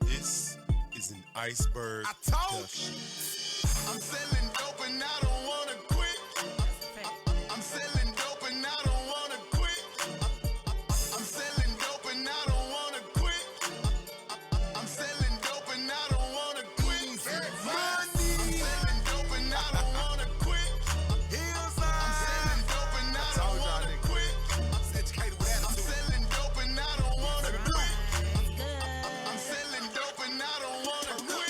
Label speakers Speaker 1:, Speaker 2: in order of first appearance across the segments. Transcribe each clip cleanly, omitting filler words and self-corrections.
Speaker 1: This is an iceberg production.
Speaker 2: I'm selling dope and I don't wanna quit. I'm selling dope and I don't wanna quit. I'm selling dope and I don't wanna quit. I'm selling dope and I don't wanna quit. I'm selling dope and I don't wanna quit. I'm selling dope and I don't wanna quit. I'm selling dope and I don't wanna quit. I'm selling dope and I don't wanna quit.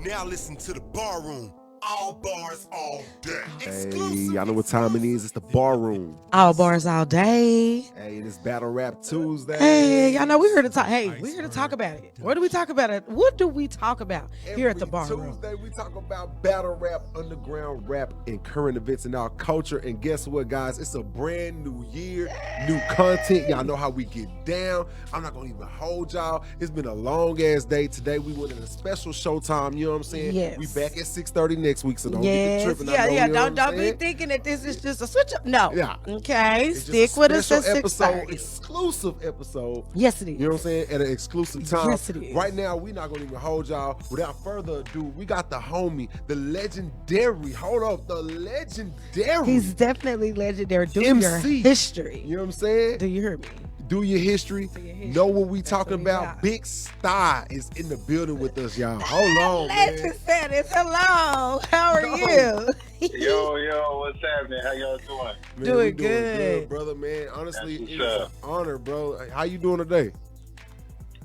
Speaker 1: Now listen to the bar room. All bars, all day.
Speaker 3: Hey, y'all know what time it is. It's the bar room.
Speaker 4: All bars all day.
Speaker 3: Hey, it is Battle Rap Tuesday.
Speaker 4: Hey, y'all know we're here to talk. Hey, we're here to talk about it. What do we talk about it? What do we talk about here at the bar room?
Speaker 3: Tuesday, we talk about battle rap, underground rap, and current events in our culture. And guess what, guys? It's a brand new year, new content. Y'all know how we get down. I'm not gonna even hold y'all. It's been a long ass day. Today we went in a special showtime. You know what I'm saying?
Speaker 4: Yes.
Speaker 3: We back at 6:30 next week, so don't get
Speaker 4: Yes,
Speaker 3: tripping.
Speaker 4: yeah. Don't be
Speaker 3: saying?
Speaker 4: thinking that this is just a switch up. No.
Speaker 3: Yeah.
Speaker 4: Okay.
Speaker 3: It's just
Speaker 4: Stick
Speaker 3: a
Speaker 4: with us at
Speaker 3: special episode,
Speaker 4: 6:30.
Speaker 3: exclusive episode.
Speaker 4: Yes, it is.
Speaker 3: You know what I'm saying? At an exclusive time.
Speaker 4: Yes, it is.
Speaker 3: Right now, we're not going to even hold y'all. Without further ado, we got the homie, the legendary. Hold up, the legendary.
Speaker 4: He's definitely legendary. Do
Speaker 3: MC.
Speaker 4: your history.
Speaker 3: You know what I'm saying?
Speaker 4: Do you hear me?
Speaker 3: Do your history.
Speaker 4: Do your history.
Speaker 3: Know what we
Speaker 4: That's
Speaker 3: talking
Speaker 4: what we
Speaker 3: about.
Speaker 4: got.
Speaker 3: Big Star is in the building with us, y'all. Hold on,
Speaker 4: Legend
Speaker 3: man.
Speaker 4: status. Hello. How are you?
Speaker 5: Yo, what's happening? How y'all doing?
Speaker 3: Man,
Speaker 4: Doing
Speaker 3: we
Speaker 4: good.
Speaker 3: brother, man. Honestly,
Speaker 5: That's
Speaker 3: it's
Speaker 5: what's
Speaker 3: an
Speaker 5: up.
Speaker 3: honor, bro. How you doing today?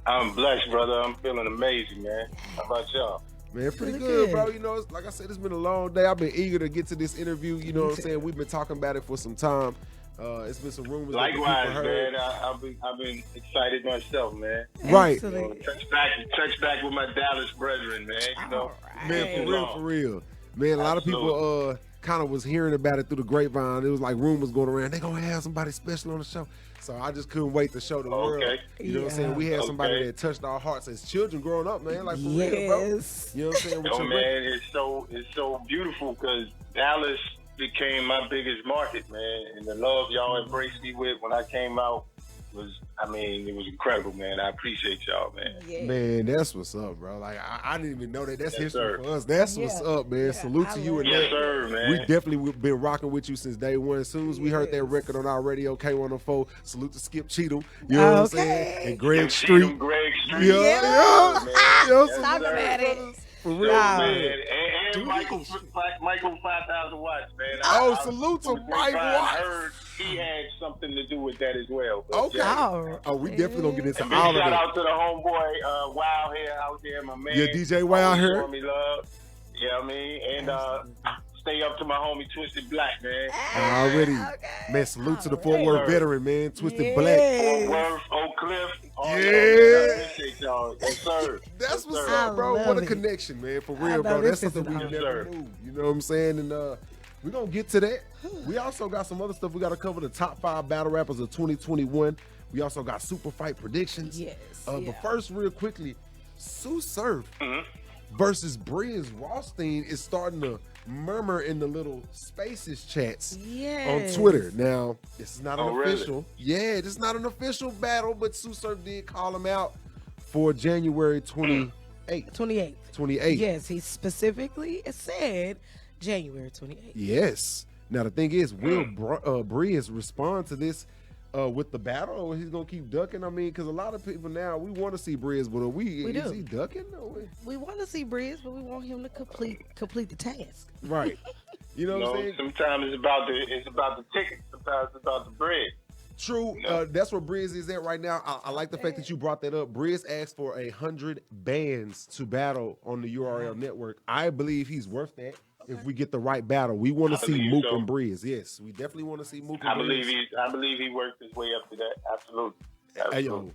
Speaker 5: I'm blessed, brother. I'm feeling amazing, man. How about y'all?
Speaker 3: Man, pretty
Speaker 4: Really
Speaker 3: good,
Speaker 4: good.
Speaker 3: bro. You know, it's, like I said, it's been a long day. I've been eager to get to this interview. You know what I'm saying? We've been talking about it for some time. It's been some rumors. that people
Speaker 5: Likewise,
Speaker 3: heard.
Speaker 5: man. I've been excited myself, man.
Speaker 3: Right.
Speaker 4: Excellent.
Speaker 5: Touch back with my Dallas brethren, man. You know,
Speaker 4: All
Speaker 3: Man,
Speaker 4: right.
Speaker 3: for real. Man, a lot of people kind of was hearing about it through the grapevine. It was like rumors going around. They're going to have somebody special on the show. So I just couldn't wait to show the world.
Speaker 5: Okay.
Speaker 3: You know what I'm saying? We had somebody
Speaker 5: Okay.
Speaker 3: that touched our hearts as children growing up, man. Like, for real, bro.
Speaker 4: Yes.
Speaker 3: You know what I'm saying? With
Speaker 5: Yo,
Speaker 3: your
Speaker 5: man, it's so beautiful because Dallas became my biggest market, man. And the love y'all embraced me with when I came out was, it was incredible, man. I appreciate y'all, man.
Speaker 4: Yeah.
Speaker 3: Man, that's what's up, bro. Like, I didn't even know that. That's
Speaker 5: Yes,
Speaker 3: history
Speaker 5: sir.
Speaker 3: for us. That's what's
Speaker 4: Yeah.
Speaker 3: up, man.
Speaker 4: Yeah,
Speaker 3: Salute
Speaker 4: I
Speaker 3: to you
Speaker 4: love
Speaker 3: and
Speaker 5: Yes,
Speaker 3: that.
Speaker 5: sir, man.
Speaker 3: We definitely been rocking with you since day one. As soon as we heard that
Speaker 4: Yes.
Speaker 3: record on our radio, K104, salute to Skip Cheatham. You know what I'm saying?
Speaker 4: Okay.
Speaker 3: And Greg
Speaker 5: Them
Speaker 3: Street.
Speaker 5: Greg Street.
Speaker 3: Yeah,
Speaker 4: Yeah.
Speaker 3: yeah.
Speaker 5: Man.
Speaker 3: Yo,
Speaker 5: Yes,
Speaker 4: Talk
Speaker 5: sir.
Speaker 4: about it.
Speaker 3: For
Speaker 5: Yo,
Speaker 3: real,
Speaker 4: Wow.
Speaker 5: man.
Speaker 4: Do
Speaker 5: And Michael
Speaker 4: this.
Speaker 5: 5,000 watts, man.
Speaker 3: Oh, salute to
Speaker 5: from the
Speaker 3: Mike
Speaker 5: grapevine,
Speaker 3: Watts.
Speaker 5: heard he had something to do with that as well. But
Speaker 3: Okay.
Speaker 4: Oh,
Speaker 3: Oh, we definitely gonna get into
Speaker 5: And big
Speaker 3: all of
Speaker 5: shout
Speaker 3: that.
Speaker 5: out to the homeboy Wow here out there, my man.
Speaker 3: Yeah, DJ Wow
Speaker 5: Always
Speaker 3: here.
Speaker 5: showing me love. You know what I mean? And stay up to my homie Twisted Black, man.
Speaker 3: Already.
Speaker 4: Okay.
Speaker 3: Man, salute to the
Speaker 4: All
Speaker 3: Fort
Speaker 4: right.
Speaker 3: Worth veteran, man. Twisted Black.
Speaker 4: Yes.
Speaker 5: Fort Worth, Oak Cliff. all
Speaker 3: Yeah.
Speaker 5: that. I appreciate y'all. Yes, sir.
Speaker 3: That's
Speaker 5: Yes,
Speaker 3: what's
Speaker 5: sir.
Speaker 3: up, bro.
Speaker 4: I
Speaker 3: What a
Speaker 4: love it.
Speaker 3: connection, man. For
Speaker 4: I
Speaker 3: real,
Speaker 4: know
Speaker 3: bro.
Speaker 4: this
Speaker 3: That's
Speaker 4: is
Speaker 3: something we
Speaker 4: an
Speaker 3: never
Speaker 5: honor.
Speaker 3: knew. You know what I'm saying? And we're gonna get to that. We also got some other stuff. We gotta cover the top 5 battle rappers of 2021. We also got super fight predictions.
Speaker 4: Yes.
Speaker 3: But
Speaker 4: yeah.
Speaker 3: first, real quickly, Sue Surf
Speaker 5: Mhm.
Speaker 3: versus Briz Rothstein is starting to murmur in the little spaces chats
Speaker 4: Yes.
Speaker 3: on Twitter. Now, this is not an
Speaker 5: Oh, really?
Speaker 3: official. Yeah, this is not an official battle, but Sue Surf did call him out for January 28th.
Speaker 4: 28th.
Speaker 3: 28th.
Speaker 4: Yes, he specifically said January 28th.
Speaker 3: Yes. Now the thing is, will Briz respond to this with the battle, or he's gonna keep ducking? I mean, because a lot of people now we want to see Briz, but
Speaker 4: We
Speaker 3: is
Speaker 4: do.
Speaker 3: he ducking? No,
Speaker 4: We want to see Breeze, but we want him to complete the task.
Speaker 3: right? You know what I'm
Speaker 5: No,
Speaker 3: saying?
Speaker 5: sometimes it's about the ticket. Sometimes it's about the bread.
Speaker 3: True. That's where Briz is at right now. I like the fact that you brought that up. Briz asked for 100 bands to battle on the URL network. I believe he's worth that. If we get the right battle, we want
Speaker 5: I
Speaker 3: to see
Speaker 5: believe
Speaker 3: Mook
Speaker 5: so.
Speaker 3: and Briz. Yes, we definitely want to see Mook and
Speaker 5: I
Speaker 3: Briz.
Speaker 5: believe he worked his way up to that. Absolutely.
Speaker 3: Hey,
Speaker 5: Absolutely.
Speaker 3: yo,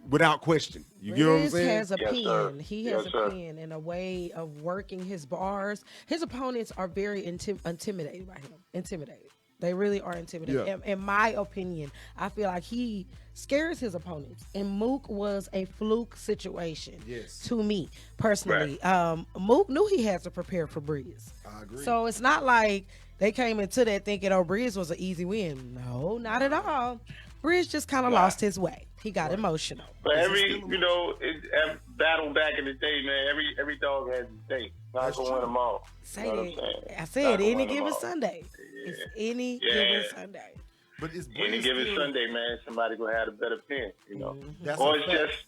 Speaker 3: without question. You get what I'm
Speaker 4: Briz
Speaker 3: saying?
Speaker 4: has a
Speaker 5: Yes, sir.
Speaker 4: pen. He
Speaker 5: Yes,
Speaker 4: has a
Speaker 5: sir.
Speaker 4: pen and a way of working his bars. His opponents are very intimidated by him. Intimidated. They really are intimidated.
Speaker 3: Yeah.
Speaker 4: In my opinion, I feel like he scares his opponents. And Mook was a fluke situation
Speaker 3: Yes.
Speaker 4: to me personally. Mook knew he had to prepare for Breeze.
Speaker 3: I agree.
Speaker 4: So it's not like they came into that thinking, oh, Breeze was an easy win. No, not at all. Breeze just kind of lost his way. He got emotional.
Speaker 5: But every battle back in the day, man, every dog has his day. Not gonna win them all.
Speaker 4: Say
Speaker 5: You know what I'm
Speaker 4: it.
Speaker 5: saying?
Speaker 4: I said
Speaker 5: Not gonna
Speaker 4: any
Speaker 5: win 'em
Speaker 4: given
Speaker 5: all.
Speaker 4: Sunday.
Speaker 5: Yeah.
Speaker 4: It's any
Speaker 5: Yeah.
Speaker 4: given Sunday.
Speaker 3: But it's
Speaker 5: Any
Speaker 3: Breeze
Speaker 5: given
Speaker 3: still-
Speaker 5: Sunday, man, somebody gonna have a better pen, you know.
Speaker 3: That's
Speaker 5: Or
Speaker 3: a
Speaker 5: it's
Speaker 3: fact.
Speaker 5: just,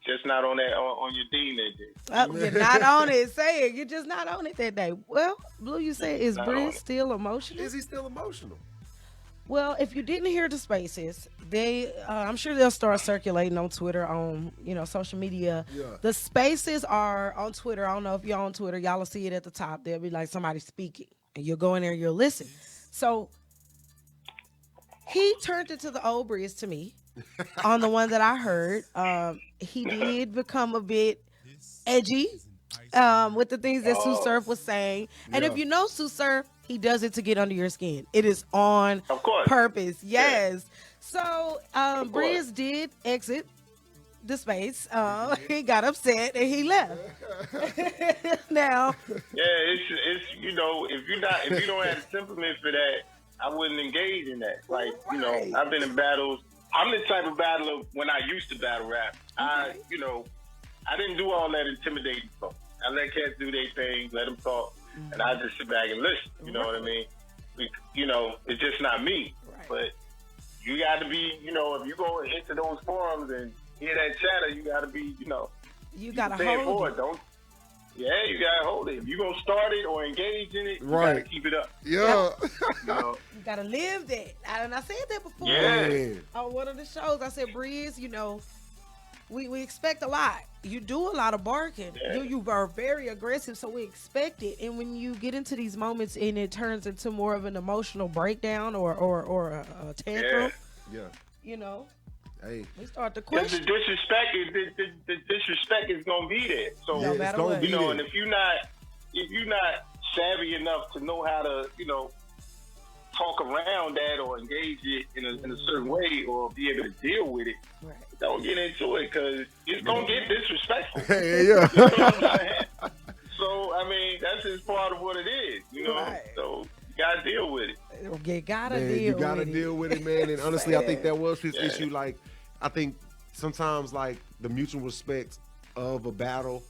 Speaker 5: just not on that on your team that day.
Speaker 4: You're not on it. Say it. You're just not on it that day. Well, Blue, you say, is
Speaker 5: Not on
Speaker 4: Breeze
Speaker 5: it.
Speaker 4: still emotional?
Speaker 3: Is he still emotional?
Speaker 4: Well, if you didn't hear the spaces, I'm sure they'll start circulating on Twitter, on social media.
Speaker 3: Yeah.
Speaker 4: The spaces are on Twitter. I don't know if you're on Twitter, y'all will see it at the top. There'll be like somebody speaking, and you'll go in there and you'll listen. So he turned it to the old Breeze to me on the one that I heard. He did become a bit edgy with the things that Sue Surf was saying. And
Speaker 3: Yeah.
Speaker 4: if you know Sue Surf, he does it to get under your skin. It is on
Speaker 5: Of course.
Speaker 4: purpose. Yes. So
Speaker 5: course.
Speaker 4: Breeze did exit the space. He got upset and he left. Now,
Speaker 5: Yeah, it's if you don't have temperament for that, I wouldn't engage in that. Like,
Speaker 4: Right.
Speaker 5: I've been in battles. I'm the type of battler when I used to battle rap. I didn't do all that intimidating stuff. I let cats do their thing, let them talk, and I just sit back and listen. You know what I mean? It's just not me.
Speaker 4: Right.
Speaker 5: But you got to be, if you go into those forums and hear that chatter, you got to be,
Speaker 4: you got to
Speaker 5: stand
Speaker 4: hold
Speaker 5: for
Speaker 4: it.
Speaker 5: it. Don't. Yeah, you gotta hold it. If you gonna start it or engage in it, you gotta
Speaker 3: Right.
Speaker 5: keep it up.
Speaker 3: Yeah.
Speaker 5: You know?
Speaker 4: You got to live that. And I said that before.
Speaker 5: Yeah.
Speaker 4: On one of the shows, I said, Breeze, we expect a lot. You do a lot of barking.
Speaker 5: Yeah.
Speaker 4: You are very aggressive, so we expect it. And when you get into these moments and it turns into more of an emotional breakdown or a tantrum,
Speaker 5: Yeah.
Speaker 3: Hey.
Speaker 4: we start to
Speaker 5: Because
Speaker 4: question.
Speaker 5: the disrespect is gonna be there. So
Speaker 4: No
Speaker 3: it's
Speaker 4: matter
Speaker 3: gonna
Speaker 4: what.
Speaker 3: be there.
Speaker 5: and if you're not savvy enough to know how to talk around that or engage it in a certain way or be able to deal with it,
Speaker 4: Right.
Speaker 5: don't get into it because it's gonna get disrespectful.
Speaker 3: Hey,
Speaker 5: You know
Speaker 3: yeah.
Speaker 5: what I'm saying? So I mean that's just part of what it is,
Speaker 4: Right.
Speaker 5: So you gotta deal with it.
Speaker 4: You gotta
Speaker 3: Man,
Speaker 4: deal
Speaker 3: you gotta
Speaker 4: with
Speaker 3: deal
Speaker 4: it.
Speaker 3: with it, man. And honestly, I think
Speaker 4: Sad.
Speaker 3: that was his
Speaker 5: Yeah.
Speaker 3: issue. Like, I think sometimes like the mutual respect of a battle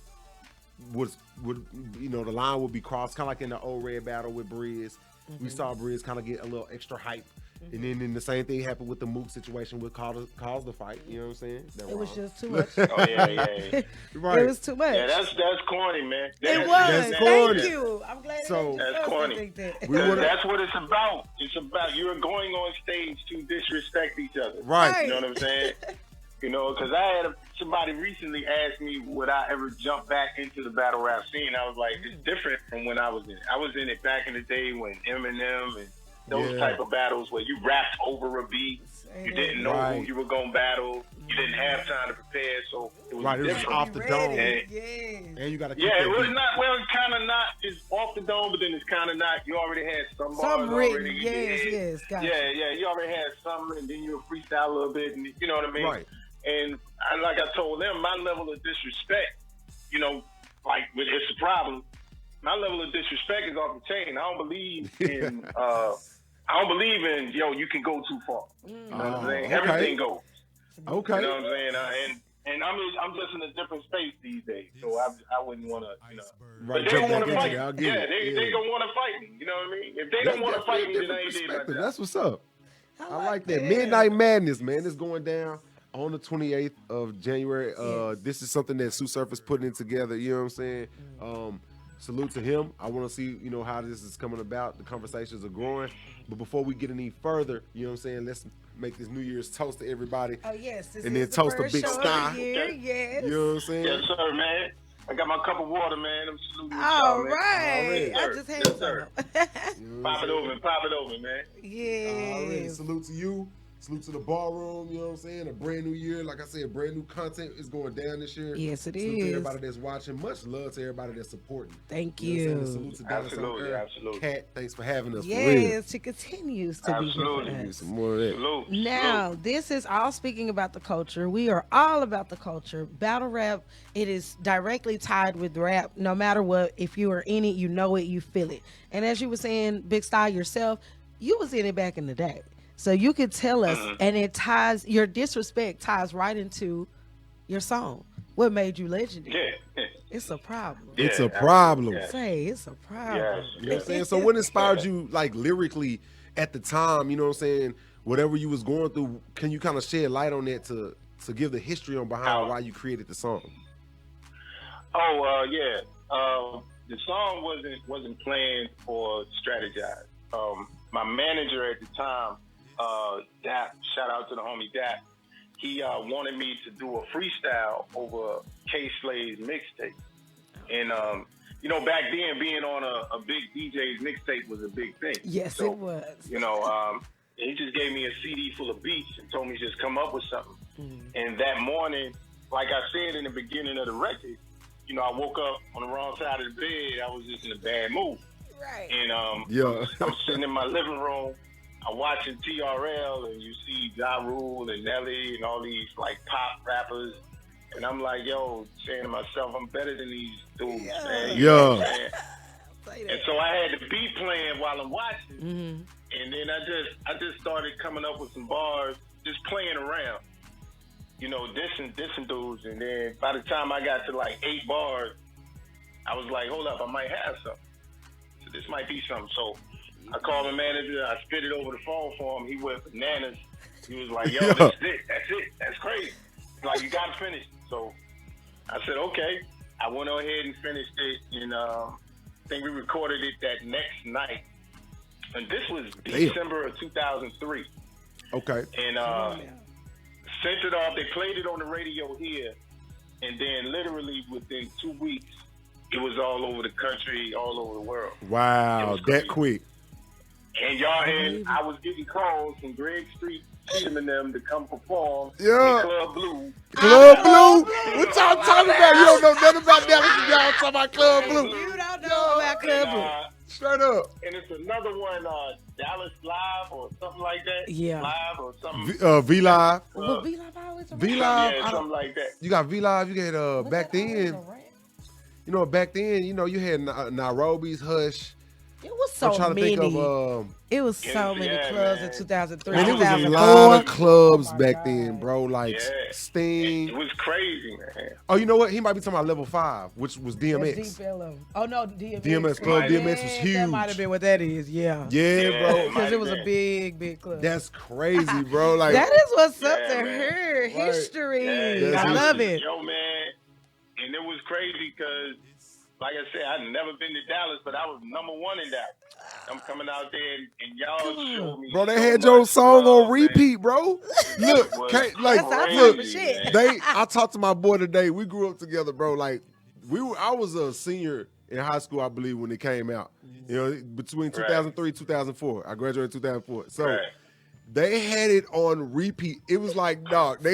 Speaker 3: would the line would be crossed, kind of like in the old Red battle with Breeze. We saw Breeze kind of get a little extra hype. And then the same thing happened with the Mook situation, with caused the fight. You know what I'm saying? That
Speaker 4: It was
Speaker 3: wrong.
Speaker 4: just too much.
Speaker 5: Oh yeah.
Speaker 3: right.
Speaker 4: It was too much.
Speaker 5: Yeah, that's corny, man.
Speaker 4: It was.
Speaker 3: That's corny.
Speaker 4: Thank you. I'm glad
Speaker 3: So-
Speaker 4: that
Speaker 5: That's corny.
Speaker 4: think that.
Speaker 3: We would've-
Speaker 5: That's what it's about. It's about you're going on stage to disrespect each other.
Speaker 3: Right.
Speaker 5: You know what I'm saying? Because I had somebody recently asked me would I ever jump back into the battle rap scene. I was like, it's different from when I was in it. I was in it back in the day when Eminem and those
Speaker 3: Yeah.
Speaker 5: type of battles where you rapped over a beat. You didn't know who
Speaker 3: Right.
Speaker 5: you were going to battle. You didn't have time to prepare, so it was
Speaker 3: Right, it was
Speaker 5: different.
Speaker 3: off the dome.
Speaker 4: Ready. Yes.
Speaker 3: And you got to keep
Speaker 5: Yeah,
Speaker 3: that
Speaker 5: it was
Speaker 3: beat.
Speaker 5: not. Well, it's kind of not. It's off the dome, but then it's kind of not. You already had some bars
Speaker 4: Some written.
Speaker 5: already.
Speaker 4: Yes. Gotcha.
Speaker 5: Yeah. You already had some, and then you would freestyle a little bit, and you know what I mean.
Speaker 3: Right.
Speaker 5: And like I told them, my level of disrespect, like it's a problem. My level of disrespect is off the chain. I don't believe in. You can go too far. You know what I'm saying?
Speaker 3: okay.
Speaker 5: Everything goes.
Speaker 3: Okay.
Speaker 5: You know what I'm saying? And I'm just in a different space these days, so I wouldn't want to,
Speaker 3: Right,
Speaker 5: But they
Speaker 3: jump
Speaker 5: don't want
Speaker 3: back
Speaker 5: to
Speaker 3: into
Speaker 5: fight.
Speaker 3: that. I'll
Speaker 5: Yeah,
Speaker 3: get it.
Speaker 5: they don't want to fight me. You know what I mean? If they don't want to fight me, then I ain't did my
Speaker 3: Perspective.
Speaker 5: job.
Speaker 3: That's what's up.
Speaker 4: I
Speaker 3: I like that. Midnight Madness, man. It's going down on the 28th of January.
Speaker 4: Yes.
Speaker 3: This is something that Sue Surf is putting it together. You know what I'm saying? Salute to him. I want to see, how this is coming about. The conversations are growing. But before we get any further, you know what I'm saying? Let's make this New Year's toast to everybody.
Speaker 4: Oh yes. This
Speaker 3: And
Speaker 4: is
Speaker 3: then
Speaker 4: the
Speaker 3: toast a
Speaker 4: first
Speaker 3: big
Speaker 4: show of
Speaker 3: star.
Speaker 4: the year. Yes.
Speaker 3: You know what I'm saying?
Speaker 5: Yes, sir, man. I got my cup of water, man. I'm saluting
Speaker 4: All
Speaker 5: y'all, man.
Speaker 4: right.
Speaker 5: Yes,
Speaker 4: I
Speaker 5: sir.
Speaker 4: just
Speaker 5: Yes,
Speaker 4: had
Speaker 5: sir.
Speaker 4: some.
Speaker 3: You know what I'm
Speaker 5: Pop it
Speaker 3: saying?
Speaker 5: open, man.
Speaker 3: Already.
Speaker 4: Yes.
Speaker 3: Salute to you. Salute to the ballroom. You know what I'm saying? A brand new year. Like I said, brand new content is going down this year.
Speaker 4: Yes, it
Speaker 3: Salute
Speaker 4: is.
Speaker 3: to everybody that's watching. Much love to everybody that's supporting.
Speaker 4: Thank
Speaker 3: You know what I'm
Speaker 4: you.
Speaker 3: saying? Salute to Dallas on
Speaker 5: Absolutely,
Speaker 3: Air.
Speaker 5: absolutely.
Speaker 3: Kat, thanks for having us. For real.
Speaker 4: Yes, she continues to be
Speaker 5: Absolutely.
Speaker 4: here
Speaker 3: Give
Speaker 4: for
Speaker 3: me
Speaker 4: us.
Speaker 3: some more of that.
Speaker 5: Salute.
Speaker 4: Now, this is all speaking about the culture. We are all about the culture. Battle rap, it is directly tied with rap. No matter what, if you are in it, you know it, you feel it. And as you were saying, Big Style yourself, you was in it back in the day. So you could tell us, and it ties, your disrespect ties right into your song. What made you legendary?
Speaker 5: Yeah.
Speaker 4: It's a problem.
Speaker 3: It's
Speaker 5: Yeah,
Speaker 3: a problem.
Speaker 5: yeah.
Speaker 4: Say, it's a problem.
Speaker 5: Yes.
Speaker 3: You know what I'm saying? So what inspired you, like, lyrically at the time, you know what I'm saying? Whatever you was going through, can you kind of shed light on that to give the history on behind why you created the song?
Speaker 5: Oh, yeah. The song wasn't planned or strategized. My manager at the time, Dap, shout out to the homie Dap, he wanted me to do a freestyle over K Slay's mixtape. And, you know, back then, being on a big DJ's mixtape was a big thing.
Speaker 4: Yes,
Speaker 5: So,
Speaker 4: it was.
Speaker 5: You know, he just gave me a CD full of beats and told me just come up with something. And that morning, like I said in the beginning of the record, you know, I woke up on the wrong side of the bed. I was just in a bad mood.
Speaker 4: Right.
Speaker 5: And
Speaker 3: Yeah.
Speaker 5: I'm sitting in my living room. I'm watching TRL, and you see Ja Rule and Nelly and all these, like, pop rappers. And I'm like, yo, saying to myself, I'm better than these dudes, man. You know what I'm saying? And so I had the beat playing while I'm watching. And then I just started coming up with some bars, just playing around. You know, dissing dudes. And then by the time I got to like 8 bars, I was like, hold up, I might have something. So this might be something. So I called my manager, I spit it over the phone for him. He went bananas. He was like, yo, this is it. That's it. That's crazy. He's like, you got to finish it. So I said, okay. I went on ahead and finished it. And I think we recorded it that next night. And this was December of 2003.
Speaker 3: Okay.
Speaker 5: And sent it off. They played it on the radio here. And then literally within 2 weeks, it was all over the country, all over the world.
Speaker 3: Wow,
Speaker 5: crazy.
Speaker 3: that quick.
Speaker 5: And I was getting calls from Greg Street, Cheatham and them to come perform
Speaker 3: Yeah.
Speaker 5: in Club Blue.
Speaker 3: Club Blue? What y'all talking about? You don't know nothing about Dallas. Y'all talking about Club Blue.
Speaker 4: You don't know about Club Blue.
Speaker 3: Straight up.
Speaker 5: And it's another one, Dallas Live or something like that.
Speaker 4: Yeah.
Speaker 5: Live or something.
Speaker 3: V Live.
Speaker 4: Well, V Live always around.
Speaker 3: V Live.
Speaker 5: Yeah, something like that.
Speaker 3: You got V Live. You had back then. You know, back then, you know, you had Nairobi's Hush.
Speaker 4: It was so
Speaker 3: I'm trying
Speaker 4: many.
Speaker 3: to think of.
Speaker 4: It was so many
Speaker 5: Yeah,
Speaker 4: clubs
Speaker 5: man.
Speaker 4: in 2003.
Speaker 3: Man, it was a
Speaker 4: 2004.
Speaker 3: lot of clubs
Speaker 4: Oh my
Speaker 3: back
Speaker 4: God.
Speaker 3: then, bro. Like
Speaker 5: Yeah.
Speaker 3: Sting.
Speaker 5: It was crazy, man.
Speaker 3: Oh, you know what? He might be talking about Level 5, which was
Speaker 4: That's
Speaker 3: DMX.
Speaker 4: Deep LM. Oh no, DMX.
Speaker 3: DMX Club.
Speaker 5: Right.
Speaker 3: DMX was huge.
Speaker 4: That might have been what that is. Yeah.
Speaker 3: Yeah,
Speaker 5: Yeah.
Speaker 3: bro.
Speaker 4: Because it was a
Speaker 5: been.
Speaker 4: big club.
Speaker 3: That's crazy, bro. Like
Speaker 4: That is what's up
Speaker 5: Yeah,
Speaker 4: to
Speaker 5: man.
Speaker 4: her
Speaker 3: Right.
Speaker 4: history.
Speaker 3: That's
Speaker 4: I love it.
Speaker 5: Yo, man. And it was crazy because, like I said, I'd never been to Dallas, but I was #1 in Dallas. I'm coming out there, and y'all showed me.
Speaker 3: Bro, they
Speaker 5: so
Speaker 3: had your
Speaker 5: much
Speaker 3: song
Speaker 5: love,
Speaker 3: on repeat, bro. Look,
Speaker 5: was
Speaker 3: like,
Speaker 4: That's our
Speaker 3: look,
Speaker 4: type of shit.
Speaker 3: I talked to my boy today. We grew up together, bro. Like, I was a senior in high school, I believe, when it came out. You know, between 2003 2004. I graduated in 2004. So
Speaker 5: Right.
Speaker 3: they had it on repeat. It was like, dog,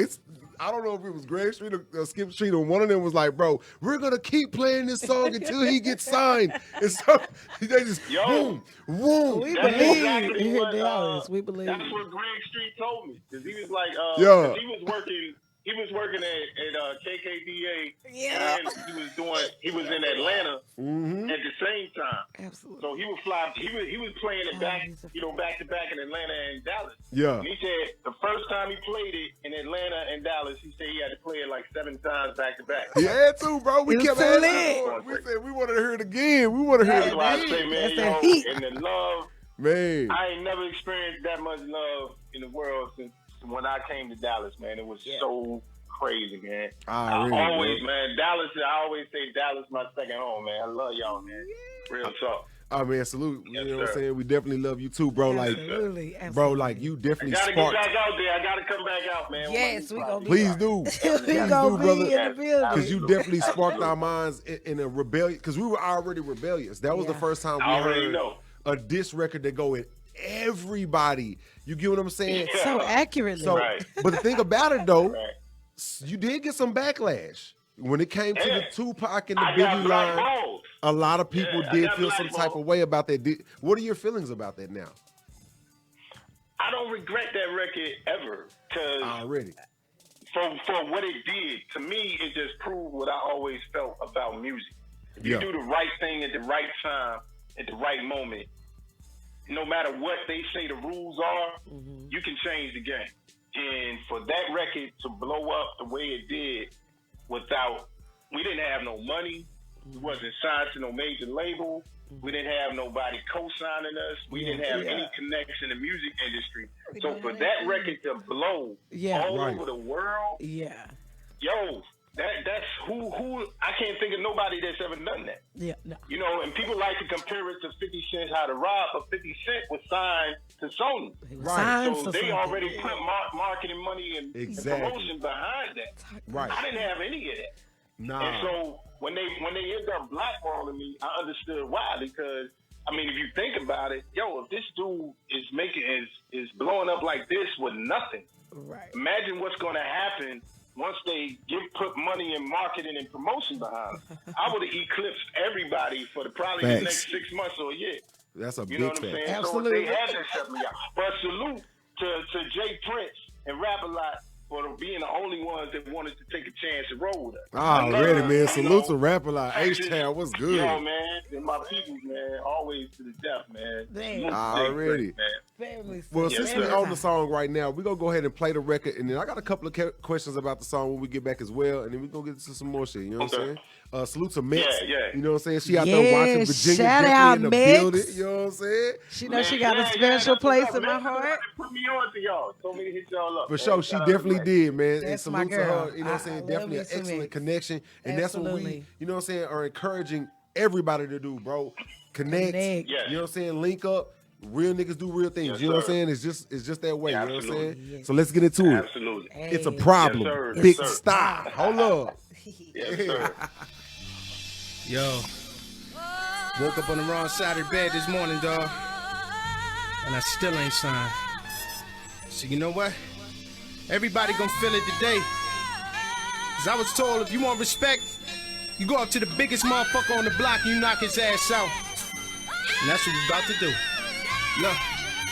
Speaker 3: I don't know if it was Greg Street or Skip Street, or one of them was like, bro, we're going to keep playing this song until he gets signed. And so they just,
Speaker 5: Yo.
Speaker 3: boom, boom.
Speaker 4: We
Speaker 5: That's
Speaker 4: believe
Speaker 5: exactly
Speaker 4: in
Speaker 5: what,
Speaker 4: Dallas. We believe.
Speaker 5: That's what Greg Street told me, because he was like,
Speaker 3: Yeah.
Speaker 5: 'cause he was working at KKDA,
Speaker 4: Yeah.
Speaker 5: and he was in Atlanta
Speaker 3: Mm-hmm.
Speaker 5: at the same time.
Speaker 4: Absolutely.
Speaker 5: So he would fly. He was playing it back,
Speaker 4: he's a-
Speaker 5: back to back in Atlanta and Dallas.
Speaker 3: Yeah.
Speaker 5: And he said the first time he played it in Atlanta and Dallas, he said he had to play it like 7 times back to back.
Speaker 3: He had to, bro. We
Speaker 4: It was
Speaker 3: kept
Speaker 4: too
Speaker 3: asking
Speaker 4: lit.
Speaker 3: for it. We said we wanted to hear it again. We want to hear
Speaker 5: That's
Speaker 3: it
Speaker 5: why I
Speaker 3: again.
Speaker 5: say, man,
Speaker 4: That's that
Speaker 5: yo,
Speaker 4: heat.
Speaker 5: and the love.
Speaker 3: Man.
Speaker 5: I ain't never experienced that much love in the world since when I came to Dallas, man. It was so crazy, man.
Speaker 3: Ah, really,
Speaker 5: always,
Speaker 3: bro.
Speaker 5: man. Dallas. I always say Dallas my second home, man. I love y'all, man. Real talk.
Speaker 3: Oh, man, salute. You
Speaker 5: Yes,
Speaker 3: know what I'm
Speaker 5: sir.
Speaker 3: saying? We definitely love you too, bro. Like,
Speaker 4: Absolutely.
Speaker 3: bro, like you
Speaker 5: I
Speaker 3: definitely
Speaker 5: gotta get
Speaker 3: sparked.
Speaker 5: back out there. I gotta come back out, man.
Speaker 4: Yes, we gonna be
Speaker 3: Please do.
Speaker 4: we
Speaker 3: Please
Speaker 4: gonna
Speaker 3: do,
Speaker 4: be
Speaker 3: brother.
Speaker 4: in the building.
Speaker 3: Because you definitely sparked our minds in a rebellion. Because we were already rebellious. That was the
Speaker 4: Yeah.
Speaker 3: first time we
Speaker 5: I already
Speaker 3: heard
Speaker 5: know.
Speaker 3: a diss record that go at everybody. You get what I'm saying?
Speaker 4: so accurately.
Speaker 3: So,
Speaker 5: Right.
Speaker 3: but the thing about it though,
Speaker 5: Right.
Speaker 3: you did get some backlash when it came to the
Speaker 5: Yeah.
Speaker 3: Tupac and the
Speaker 5: I got
Speaker 3: Biggie
Speaker 5: black
Speaker 3: line.
Speaker 5: balls.
Speaker 3: A lot of people
Speaker 5: Yeah, I
Speaker 3: did
Speaker 5: got
Speaker 3: feel some
Speaker 5: blackballed.
Speaker 3: type of way about that. What are your feelings about that now?
Speaker 5: I don't regret that record ever, because
Speaker 3: Already.
Speaker 5: for what it did to me, it just proved what I always felt about music. If you
Speaker 3: Yeah.
Speaker 5: do the right thing at the right time, at the right moment, no matter what they say the rules are, you can change the game. And for that record to blow up the way it did without, we didn't have no money. We wasn't signed to no major label. We didn't have nobody co-signing us. We didn't have any connection in the music industry. So for that record to blow all over the world, yo, that's who I can't think of nobody that's ever done that.
Speaker 4: Yeah, no.
Speaker 5: You know, and people like to compare it to 50 Cent's How to Rob, but 50 Cent was signed to Sony.
Speaker 4: Right.
Speaker 5: So they already put marketing money and promotion behind that.
Speaker 3: Right.
Speaker 5: I didn't have any of that.
Speaker 3: Nah.
Speaker 5: And so when they end up blackballing me, I understood why. Because I mean, if you think about it, if this dude is blowing up like this with nothing,
Speaker 4: right?
Speaker 5: Imagine what's going to happen once they put money and marketing and promotion behind them. I would have eclipsed everybody for probably the next 6 months or a year.
Speaker 3: That's a
Speaker 5: You
Speaker 3: big
Speaker 5: know what I'm
Speaker 3: fact.
Speaker 5: saying?
Speaker 4: Absolutely.
Speaker 5: So they had to shut me out. But salute to Jay Prince and Rap-A-Lot for being the only ones that wanted to take a chance and roll with us.
Speaker 3: Already, man. Salute to Rap-A-Lot. H-Town, what's good?
Speaker 5: Yo, man. And my people, man. Always to the death, man.
Speaker 4: Damn.
Speaker 3: Already.
Speaker 4: Family.
Speaker 3: Well,
Speaker 5: Yes,
Speaker 3: since we're
Speaker 5: sir.
Speaker 3: on the song right now, we're going to go ahead and play the record. And then I got a couple of questions about the song when we get back as well. And then we're going to get into some more shit. You know what I'm saying? Salute to Mex.
Speaker 5: Yeah.
Speaker 3: You know what I'm saying? She out there watching Virginia
Speaker 4: shout
Speaker 3: Dickie
Speaker 4: out,
Speaker 3: in the
Speaker 4: Mex.
Speaker 3: building. You know what I'm saying?
Speaker 4: She knows she got a special place in my heart.
Speaker 5: Put me on to y'all. Told me to hit y'all up.
Speaker 3: For
Speaker 5: man.
Speaker 3: sure, she
Speaker 5: Shout out to
Speaker 3: definitely
Speaker 5: Mex.
Speaker 3: did, man. And
Speaker 4: That's my
Speaker 3: salute to
Speaker 4: girl.
Speaker 3: her. You know what I'm saying?
Speaker 4: I love
Speaker 3: Definitely
Speaker 4: me
Speaker 3: an
Speaker 4: some
Speaker 3: excellent
Speaker 4: Mex.
Speaker 3: connection. And that's what we,
Speaker 4: Absolutely.
Speaker 3: you know what I'm saying, are encouraging everybody to do, bro. Connect.
Speaker 4: Connect.
Speaker 5: Yes.
Speaker 3: You know what I'm saying? Link up. Real niggas do real things.
Speaker 5: Yes,
Speaker 3: you know what I'm
Speaker 5: sir.
Speaker 3: saying? It's just that way. You know what I'm
Speaker 5: Absolutely.
Speaker 3: saying?
Speaker 4: Yes.
Speaker 3: So let's get into it.
Speaker 5: Absolutely.
Speaker 3: It's a
Speaker 4: Hey.
Speaker 3: problem.
Speaker 5: Yes, sir. Yes,
Speaker 3: Big
Speaker 5: sir.
Speaker 3: style. Hold up.
Speaker 5: Yes, sir.
Speaker 6: Yo, woke up on the wrong side of the bed this morning, dog, and I still ain't signed. So you know what? Everybody gonna feel it today. Cause I was told if you want respect, you go up to the biggest motherfucker on the block and you knock his ass out. And that's what we about to do. Look.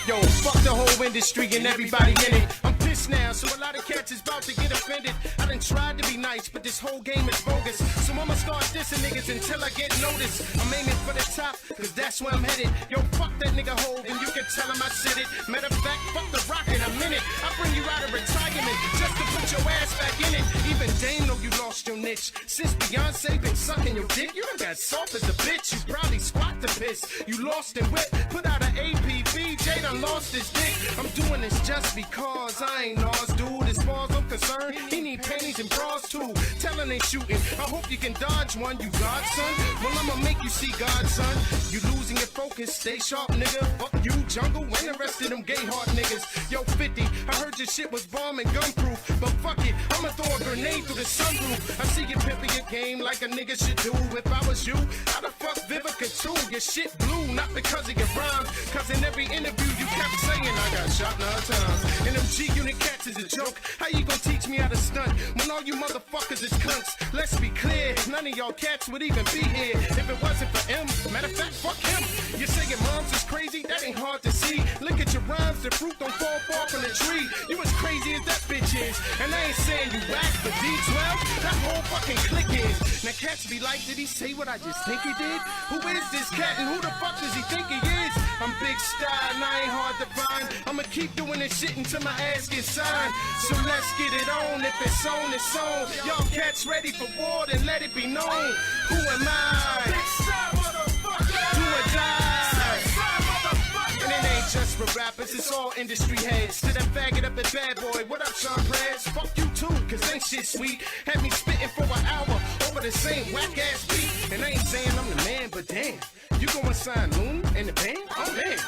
Speaker 6: Yo, fuck the whole industry and everybody in it. I'm pissed now, so a lot of cats is about to get offended. I done tried to be nice, but this whole game is bogus. So I'ma start dissing niggas until I get noticed. I'm aiming for the top, cause that's where I'm headed. Yo, fuck that nigga Hov, and you can tell him I said it. Matter of fact, fuck the rock in a minute. I bring you out of retirement just to put your ass back in it. Even Dame know you lost your niche. Since Beyonce been sucking your dick, you done got soft as a bitch. You probably squat the piss. You lost and whip, put out an APB, J done lost his dick. I'm doing this just because I ain't Nas, dude. As far as I'm concerned, he need panties and bras too. Telling ain't shooting. I hope you can dodge one, you godson. Well, I'ma make you see God, son. You losing your focus, stay sharp, nigga. Fuck you, Jungle, and the rest of them gay heart niggas. Yo, 50, I heard your shit was bomb and gunproof, but fuck it, I'ma throw a grenade through the sunroof. I see you pimping your game like a nigga should do. If I was you, I'd have fucked Vivica too. Your shit blue, not because of your rhymes, cause in every interview you kept saying I got shot 9 times. And them G-Unit cats is a joke. How you gonna teach me how to stunt when all you motherfuckers is cunts? Let's be clear, none of y'all cats would even be here if it wasn't for him. Matter of fact, fuck him. You say your mom's is crazy? That ain't hard to see. Look at your rhymes, the fruit don't fall far from the tree. You as crazy as that bitch is. And I ain't saying you whack, but D12, that whole fucking clique is. Now cats be like, did he say what I just think he did? Who is this cat and who the fuck does he think he is? I'm Big Star and I ain't hard to find. I'ma keep doing this shit until my ass gets signed. So let's get it on. If it's on, it's on. Y'all cats ready for war, then let it be known. Who am I? Big Star, motherfucker. Do or die. And it ain't just for rappers, it's all industry heads. To that faggot up at Bad Boy, what up, Sean Prez? Fuck you too, cause ain't shit sweet. Had me spitting for an hour over the same whack ass beat. And I ain't saying I'm the man, but damn, you gonna sign Loon in the band? Oh man,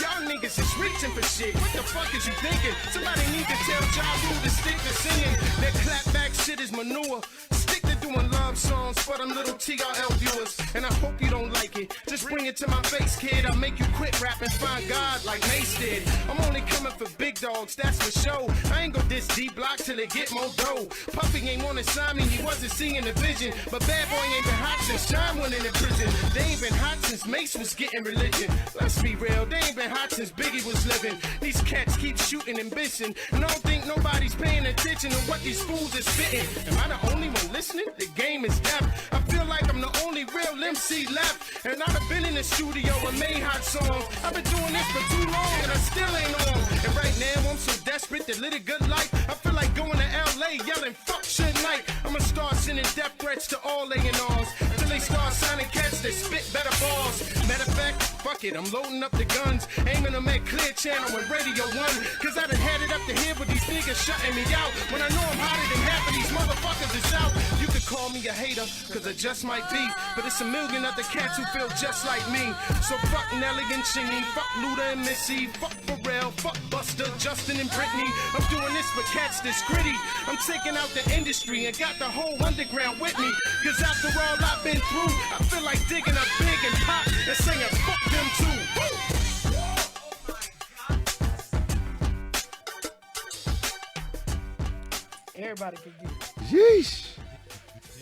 Speaker 6: y'all niggas is reaching for shit. What the fuck is you thinking? Somebody need to tell Ja Rule to stick to singing. That clapback shit is manure. Stick to doing love songs for them little TRL viewers. And I hope you don't like it. Just bring it to my face, kid. I'll make you quit rapping, find God like Mace did. I'm only coming for big dogs, that's for sure. I ain't go this D-Block till it get more dough. Puffy ain't wanna sign me, he wasn't seeing the vision. But Bad Boy ain't been hot since Sean went into prison. They ain't been hot since Mace was getting religion. Let's be real, they ain't been hot since Biggie was living. These cats keep shooting and bitching, and I don't think nobody's paying attention to what these fools are spitting. Am I the only one listening? The game is is death. I feel like I'm the only real MC left. And I've been in the studio and made hot songs. I've been doing this for too long and I still ain't on. And right now I'm so desperate to live a good life. I feel like going to LA yelling fuck shit night. I'ma start sending death threats to all A&Rs till they start signing cats that spit better balls. Matter of fact, fuck it, I'm loading up the guns, aiming them at Clear Channel and Radio 1. Cause I done had it up to here with these niggas shutting me out. When I know I'm hotter than half of these motherfuckers is out. You could call me a hater, cause I just might be. But it's a million other cats who feel just like me. So fuck Nelly and Chingy, fuck Luda and Missy, fuck Pharrell, fuck Buster, Justin and Britney. I'm doing this for cats that's gritty. I'm taking out the industry and got the whole underground with me. Cause after all I've been through, I feel like digging up Big and Pop and saying fuck them too.
Speaker 4: Everybody can get it.
Speaker 3: Yeesh.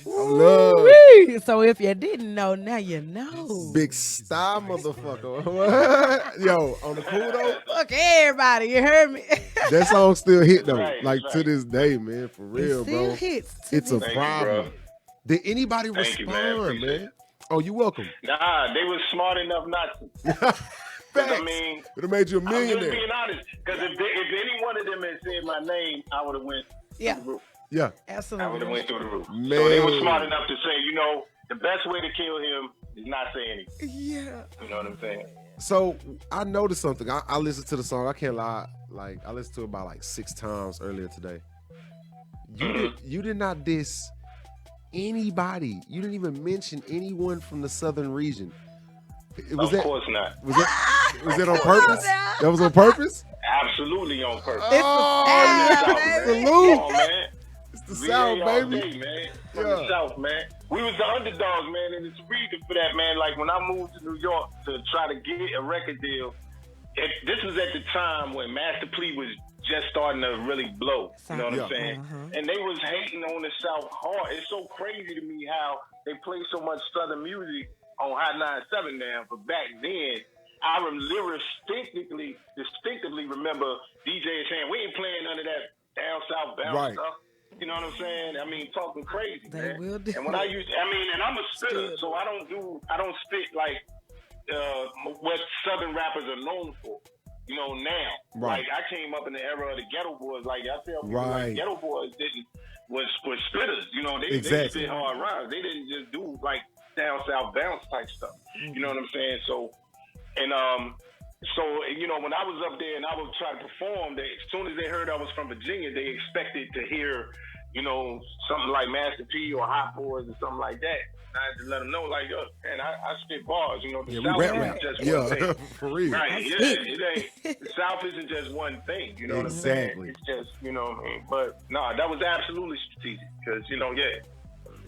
Speaker 3: I love
Speaker 4: Woo-wee. So if you didn't know, now you know.
Speaker 3: Big Star motherfucker. What? Yo, on the cool though,
Speaker 4: Fuck everybody, you heard me?
Speaker 3: that song still hit though.
Speaker 5: Right,
Speaker 3: like to
Speaker 5: right.
Speaker 3: this day, man, for real,
Speaker 4: It still
Speaker 3: bro.
Speaker 4: hits. to
Speaker 3: It's a
Speaker 4: this
Speaker 5: Thank you,
Speaker 3: problem.
Speaker 5: bro.
Speaker 3: Did anybody
Speaker 5: Thank you, man.
Speaker 3: respond,
Speaker 5: Appreciate
Speaker 3: man? Oh, you welcome.
Speaker 5: Nah, they was smart enough not to. 'Cause,
Speaker 3: Facts.
Speaker 5: I mean,
Speaker 3: It have made you a
Speaker 5: I'm just
Speaker 3: millionaire.
Speaker 5: being honest. Because if any one of them had said my name, I would have went
Speaker 4: Yeah.
Speaker 5: through the roof.
Speaker 3: Yeah.
Speaker 5: I would have
Speaker 4: Absolutely.
Speaker 5: went through the roof.
Speaker 3: Man.
Speaker 5: So they were smart enough to say, you know, the best way to kill him is not say anything.
Speaker 4: Yeah.
Speaker 5: You know what I'm saying?
Speaker 3: So I noticed something. I listened to the song. I can't lie. Like I listened to it about like 6 times earlier today. You did not diss anybody. You didn't even mention anyone from the southern region.
Speaker 5: Of course not.
Speaker 3: Was that on purpose? That was on purpose?
Speaker 5: Absolutely on purpose.
Speaker 4: It's the South, baby.
Speaker 5: Come on, man.
Speaker 3: It's the
Speaker 5: VA
Speaker 3: South,
Speaker 5: all
Speaker 3: baby.
Speaker 5: day, man. From
Speaker 3: Yeah.
Speaker 5: the South, man. We was the underdogs, man, and it's a reason for that, man. Like when I moved to New York to try to get a record deal, this was at the time when Master P was just starting to really blow. You know what
Speaker 3: Yeah.
Speaker 5: I'm saying? And they was hating on the South hard. It's so crazy to me how they play so much Southern music on Hot 97 now, but back then, I distinctively remember DJs saying, we ain't playing none of that down south bounce
Speaker 3: Right.
Speaker 5: stuff. You know what I'm saying? I mean, talking crazy,
Speaker 4: They
Speaker 5: man.
Speaker 4: will do
Speaker 5: And when I and I'm a spitter, so I don't spit like what Southern rappers are known for. You know, now.
Speaker 3: Right.
Speaker 5: Like, I came up in the era of the Ghetto Boys. Like, I tell people,
Speaker 3: Right.
Speaker 5: like, Ghetto Boys was spitters. You know, they
Speaker 3: Exactly.
Speaker 5: spit hard rhymes. They didn't just do, like, down south bounce type stuff. You know what I'm saying? So, you know, when I was up there and I would try to perform, as soon as they heard I was from Virginia, they expected to hear, you know, something like Master P or Hot Boys or something like that. And I had to let them know, like, yo, man, I spit bars. You know, the
Speaker 3: Yeah,
Speaker 5: South
Speaker 3: we
Speaker 5: isn't
Speaker 3: rap.
Speaker 5: just one
Speaker 3: Yeah,
Speaker 5: thing.
Speaker 3: for real.
Speaker 5: Right, yeah,
Speaker 4: it.
Speaker 5: it ain't. The South isn't just one thing, you know what I'm saying?
Speaker 3: Exactly.
Speaker 5: It's just, you know what I mean? But, nah, that was absolutely strategic because, you know, yeah,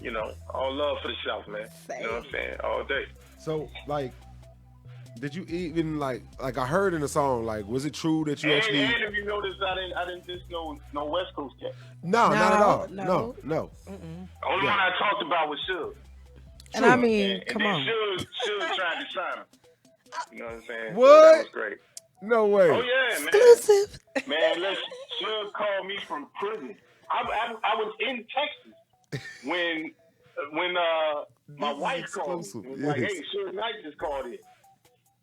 Speaker 5: you know, all love for the South, man. You know what I'm saying? All day.
Speaker 3: So like, did you even like I heard in the song, like, was it true that you actually?
Speaker 5: And if you notice, I didn't just no West Coast cat.
Speaker 3: No, not at all.
Speaker 4: No.
Speaker 3: No.
Speaker 5: The only one I talked about was Suge.
Speaker 4: And I mean, come
Speaker 5: and
Speaker 4: on.
Speaker 5: then Suge tried to sign him. You know what I'm saying? So
Speaker 3: What?
Speaker 5: that was great.
Speaker 3: No way.
Speaker 5: Oh yeah, man.
Speaker 4: Exclusive.
Speaker 5: Man, listen, Suge called me from prison. I was in Texas when my
Speaker 3: This is
Speaker 5: wife called me.
Speaker 3: exclusive,
Speaker 5: It was like,
Speaker 3: yes.
Speaker 5: hey, Suge Knight just called in.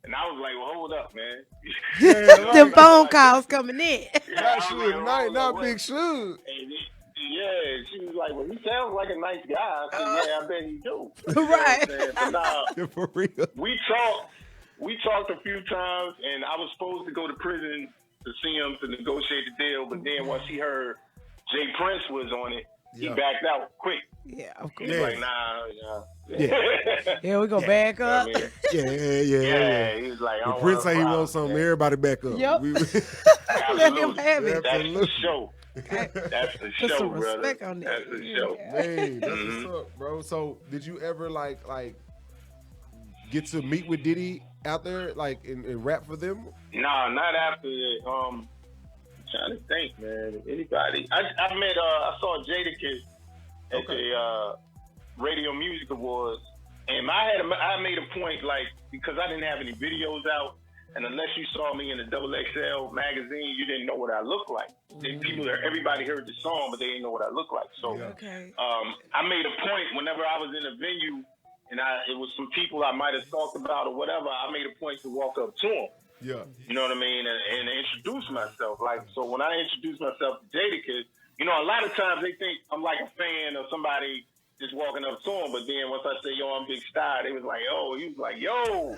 Speaker 5: And I was like, well, hold up, man.
Speaker 4: Them phone calls coming in.
Speaker 3: Not Suge Knight, not Big Suge.
Speaker 5: Yeah, she was like, well, he sounds like a nice guy. I said, yeah, I bet he do.
Speaker 4: Right.
Speaker 5: You know what I'm saying? But nah,
Speaker 3: Yeah, for real.
Speaker 5: we talked a few times, and I was supposed to go to prison to see him to negotiate the deal. But then once he heard Jay Prince was on it, he
Speaker 3: Yeah.
Speaker 5: backed out quick.
Speaker 4: Yeah, of
Speaker 5: He
Speaker 4: course.
Speaker 5: was
Speaker 3: Yeah.
Speaker 5: like, nah.
Speaker 3: Yeah.
Speaker 4: Yeah, we go back
Speaker 5: I
Speaker 4: up.
Speaker 5: mean,
Speaker 3: Yeah.
Speaker 5: he was like, I
Speaker 3: When
Speaker 5: don't
Speaker 3: Prince
Speaker 5: want
Speaker 3: say he
Speaker 5: problems,
Speaker 3: wants something,
Speaker 5: man.
Speaker 3: everybody back up.
Speaker 4: Yep.
Speaker 3: We-
Speaker 4: Let him have it.
Speaker 5: That's the show. That's the
Speaker 4: Put
Speaker 5: show,
Speaker 4: some
Speaker 5: brother.
Speaker 4: respect on that.
Speaker 5: That's the show.
Speaker 3: Man, that's what's up, bro. So, did you ever like get to meet with Diddy out there, like, and rap for them?
Speaker 5: Nah, not after that. I'm trying to think, man. Anybody? I met. I saw Jadakiss at the Radio Music Awards, and I made a point, like, because I didn't have any videos out, And unless you saw me in the XXL magazine, you didn't know what I looked like. Everybody heard the song, but they didn't know what I looked like. So
Speaker 4: Okay.
Speaker 5: I made a point whenever I was in a venue and it was some people I might have talked about or whatever, I made a point to walk up to them.
Speaker 3: Yeah.
Speaker 5: You know what I mean? And introduce myself. Like, so when I introduce myself to Jadakiss, you know, a lot of times they think I'm like a fan of somebody just walking up to him, but then once I say, yo, I'm Big Sty, they was like, yo, he was like, yo.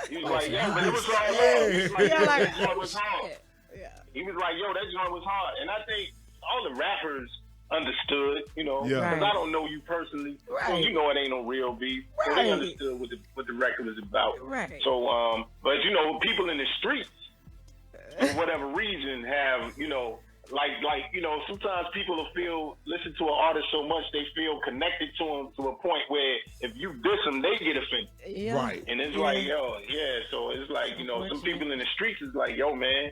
Speaker 5: He was like, yeah, but it was all love. He was like,
Speaker 4: Yeah,
Speaker 5: yo,
Speaker 4: like,
Speaker 5: that joint was hard.
Speaker 4: Yeah.
Speaker 5: He was like, yo, that joint was hard. And I think all the rappers understood, you know,
Speaker 3: Yeah.
Speaker 5: because
Speaker 4: Right.
Speaker 5: I don't know you personally, so
Speaker 4: Right.
Speaker 5: you know it ain't no real beef. So
Speaker 4: Right.
Speaker 5: they understood what the record was about.
Speaker 4: Right.
Speaker 5: So, but you know, people in the streets, for whatever reason, have, you know, like you know, sometimes people will listen to an artist so much they feel connected to him to a point where if you diss them, they get offended.
Speaker 4: Yeah.
Speaker 3: Right.
Speaker 5: And it's like, yo, yeah. So it's like, you know, some people in the streets is like, yo, man,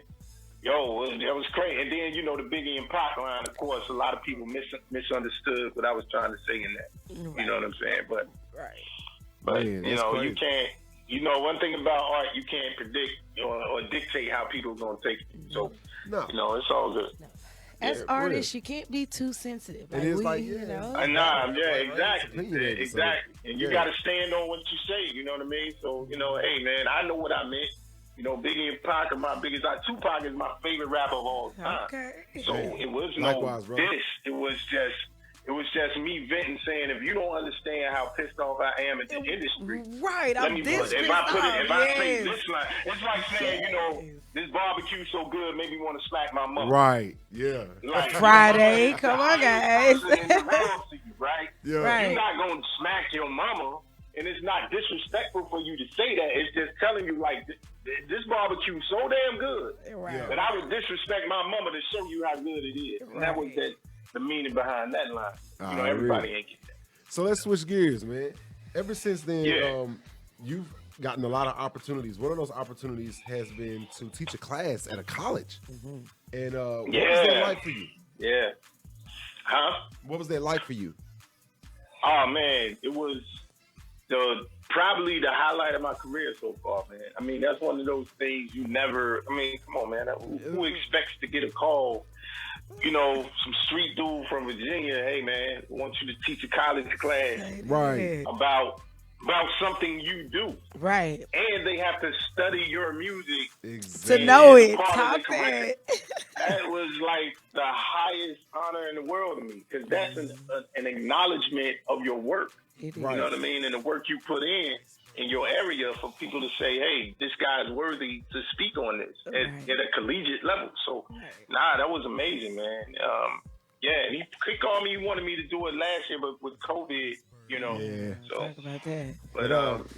Speaker 5: yo, that was crazy. And then, you know, the Biggie and Pac line, of course, a lot of people misunderstood what I was trying to say in that. You know what I'm saying? But
Speaker 4: Right.
Speaker 3: Man,
Speaker 5: you
Speaker 3: that's
Speaker 5: know,
Speaker 3: crazy.
Speaker 5: you can't. You know, one thing about art, you can't predict or dictate how people are gonna take it. So,
Speaker 3: No.
Speaker 5: you know, it's all good.
Speaker 4: As
Speaker 3: Yeah,
Speaker 4: artists, you can't be too sensitive.
Speaker 3: It is like,
Speaker 4: you
Speaker 3: yeah.
Speaker 4: know.
Speaker 5: Exactly.
Speaker 3: Opinionated, so,
Speaker 5: Exactly. And you
Speaker 3: yeah.
Speaker 5: got to stand on what you say, you know what I mean? So, you know, hey, man, I know what I meant. You know, Biggie and Pac are my biggest. Tupac is my favorite rapper of all time.
Speaker 4: Okay.
Speaker 5: So it was
Speaker 3: Likewise,
Speaker 5: no
Speaker 3: bro.
Speaker 5: diss. It was just me venting, saying, if you don't understand how pissed off I am at the industry,
Speaker 4: Right.
Speaker 5: let
Speaker 4: I'm
Speaker 5: me
Speaker 4: this
Speaker 5: put it. If I say
Speaker 4: yes.
Speaker 5: this line, it's like saying, you know, this barbecue so good, made me want to smack my mother.
Speaker 3: Right. Yeah.
Speaker 5: Like,
Speaker 4: Friday,
Speaker 5: your mama is
Speaker 4: come
Speaker 5: the
Speaker 4: on,
Speaker 5: highest
Speaker 4: guys.
Speaker 5: person in the world to you, right?
Speaker 3: Yeah.
Speaker 4: Right.
Speaker 5: You're not going to smack your mama, and it's not disrespectful for you to say that. It's just telling you, like, this barbecue so damn good
Speaker 4: Right.
Speaker 5: that I would disrespect my mama to show you how good it is. And that was the meaning behind that line. You know, everybody ain't get that.
Speaker 3: So let's switch gears, man. Ever since then,
Speaker 5: Yeah.
Speaker 3: you've gotten a lot of opportunities. One of those opportunities has been to teach a class at a college. And what was that like for you?
Speaker 5: Yeah. Huh?
Speaker 3: What was that like for you?
Speaker 5: Oh, man, it was probably the highlight of my career so far, man. I mean, that's one of those things you never, I mean, come on, man. Who expects to get a call, you know, some street dude from Virginia, hey, man, I want you to teach a college class
Speaker 3: Right.
Speaker 5: about something you do.
Speaker 4: Right.
Speaker 5: And they have to study your music.
Speaker 3: Exactly.
Speaker 4: To know it.
Speaker 5: Part of the
Speaker 4: Talk
Speaker 5: curriculum.
Speaker 4: that.
Speaker 5: That was like the highest honor in the world to me, because that's an acknowledgement of your work.
Speaker 4: It is.
Speaker 3: Right.
Speaker 5: You know what I mean? And the work you put in your area for people to say, hey, this guy's worthy to speak on this at a collegiate level. So, that was amazing, man. Yeah, he called me. He wanted me to do it last year, but with COVID, you know.
Speaker 3: Yeah.
Speaker 5: So,
Speaker 4: Talk about that.
Speaker 5: but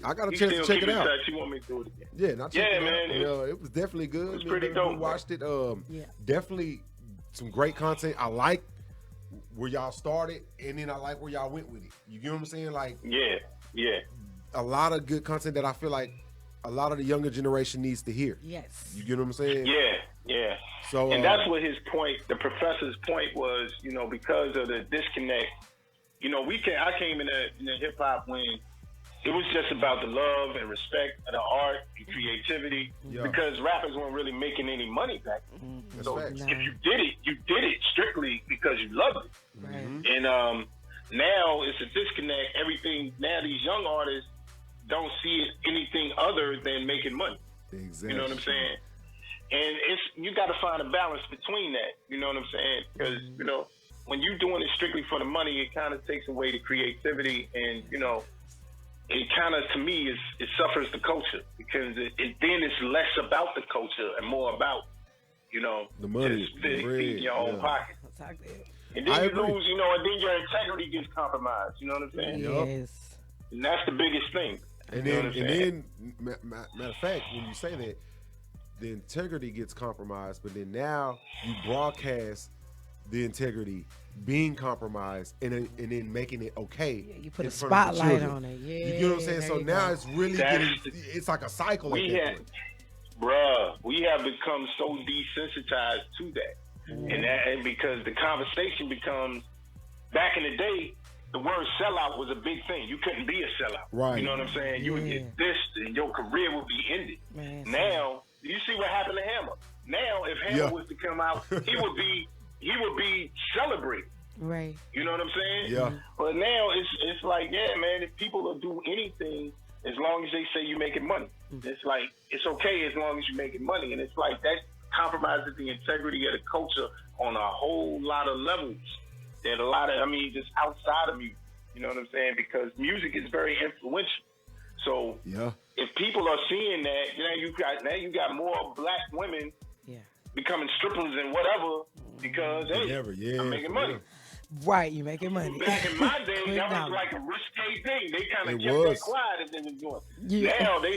Speaker 3: I got a
Speaker 5: he
Speaker 3: chance to
Speaker 5: still
Speaker 3: check
Speaker 5: keep
Speaker 3: it
Speaker 5: in
Speaker 3: out.
Speaker 5: touch. He want me to do it again.
Speaker 3: Yeah, and I checked
Speaker 5: Yeah,
Speaker 3: it
Speaker 5: man,
Speaker 3: out. It was definitely good.
Speaker 5: was
Speaker 3: Me
Speaker 5: pretty
Speaker 3: and Baby
Speaker 5: dope,
Speaker 3: watched it.
Speaker 4: Yeah.
Speaker 3: Definitely some great content. I like where y'all started, and then I like where y'all went with it. You get what I'm saying? Like
Speaker 5: Yeah.
Speaker 3: a lot of good content that I feel like a lot of the younger generation needs to hear.
Speaker 4: Yes.
Speaker 3: You get what I'm saying?
Speaker 5: Yeah.
Speaker 3: So
Speaker 5: And that's what his point, the professor's point was, you know, because of the disconnect. You know, I came in the hip hop when it was just about the love and respect of the art and creativity, because rappers weren't really making any money back then.
Speaker 3: That's
Speaker 5: So
Speaker 3: facts.
Speaker 5: if you did it strictly because you loved it.
Speaker 4: Right.
Speaker 5: And now it's a disconnect. Everything now, these young artists don't see it anything other than making money.
Speaker 3: Exactly.
Speaker 5: You know what I'm saying? And you got to find a balance between that. You know what I'm saying? Because you know, when you're doing it strictly for the money, it kind of takes away the creativity, and you know, it kind of, to me, it suffers the culture, because then it's less about the culture and more about, you know,
Speaker 3: The money,
Speaker 5: just
Speaker 3: the bread,
Speaker 5: feeding your own
Speaker 3: yeah.
Speaker 5: pocket.
Speaker 4: Talk that.
Speaker 5: And then
Speaker 3: I
Speaker 5: you
Speaker 3: agree.
Speaker 5: lose, you know, and then your integrity gets compromised. You know what I'm saying?
Speaker 3: Yup.
Speaker 4: Yes.
Speaker 5: And that's the biggest thing.
Speaker 3: And
Speaker 5: You know
Speaker 3: then,
Speaker 5: what I'm saying?
Speaker 3: matter of fact, when you say that, the integrity gets compromised, but then now you broadcast the integrity being compromised and then making it okay.
Speaker 4: Yeah, you put
Speaker 3: in
Speaker 4: a
Speaker 3: front of the
Speaker 4: spotlight
Speaker 3: children.
Speaker 4: on it. Yeah.
Speaker 3: You get what I'm saying?
Speaker 4: there
Speaker 3: So
Speaker 4: you
Speaker 3: now
Speaker 4: go.
Speaker 3: it's really
Speaker 5: That's
Speaker 3: it's like a cycle at
Speaker 5: We
Speaker 3: that
Speaker 5: had,
Speaker 3: point.
Speaker 5: bruh, we have become so desensitized to that. And because the conversation becomes, back in the day, the word sellout was a big thing. You couldn't be a sellout.
Speaker 3: Right.
Speaker 5: You know what I'm saying? You would get dissed and your career would be ended.
Speaker 4: Man,
Speaker 5: Now, you see what happened to Hammer. Now, if Hammer
Speaker 3: Yeah.
Speaker 5: was to come out, he would be celebrated.
Speaker 4: right.
Speaker 5: You know what I'm saying?
Speaker 3: Yeah.
Speaker 5: But now it's like, yeah, man, if people will do anything as long as they say you're making money. It's like, it's okay as long as you're making money. And it's like that compromises the integrity of the culture on a whole lot of levels. There's a lot of, just outside of music. You know what I'm saying? Because music is very influential. So
Speaker 3: Yeah.
Speaker 5: if people are seeing that, now you got more black women
Speaker 4: Yeah.
Speaker 5: becoming strippers and whatever because hey,
Speaker 3: Never, yeah,
Speaker 5: I'm making
Speaker 3: for
Speaker 5: money.
Speaker 3: real.
Speaker 4: Right, you making money.
Speaker 5: Back in my day,
Speaker 4: Quick
Speaker 5: that was
Speaker 4: dollar.
Speaker 5: like a risque thing. They kind
Speaker 3: It
Speaker 5: of kept
Speaker 3: was.
Speaker 5: that quiet and then was doing.
Speaker 4: Yeah.
Speaker 5: Now they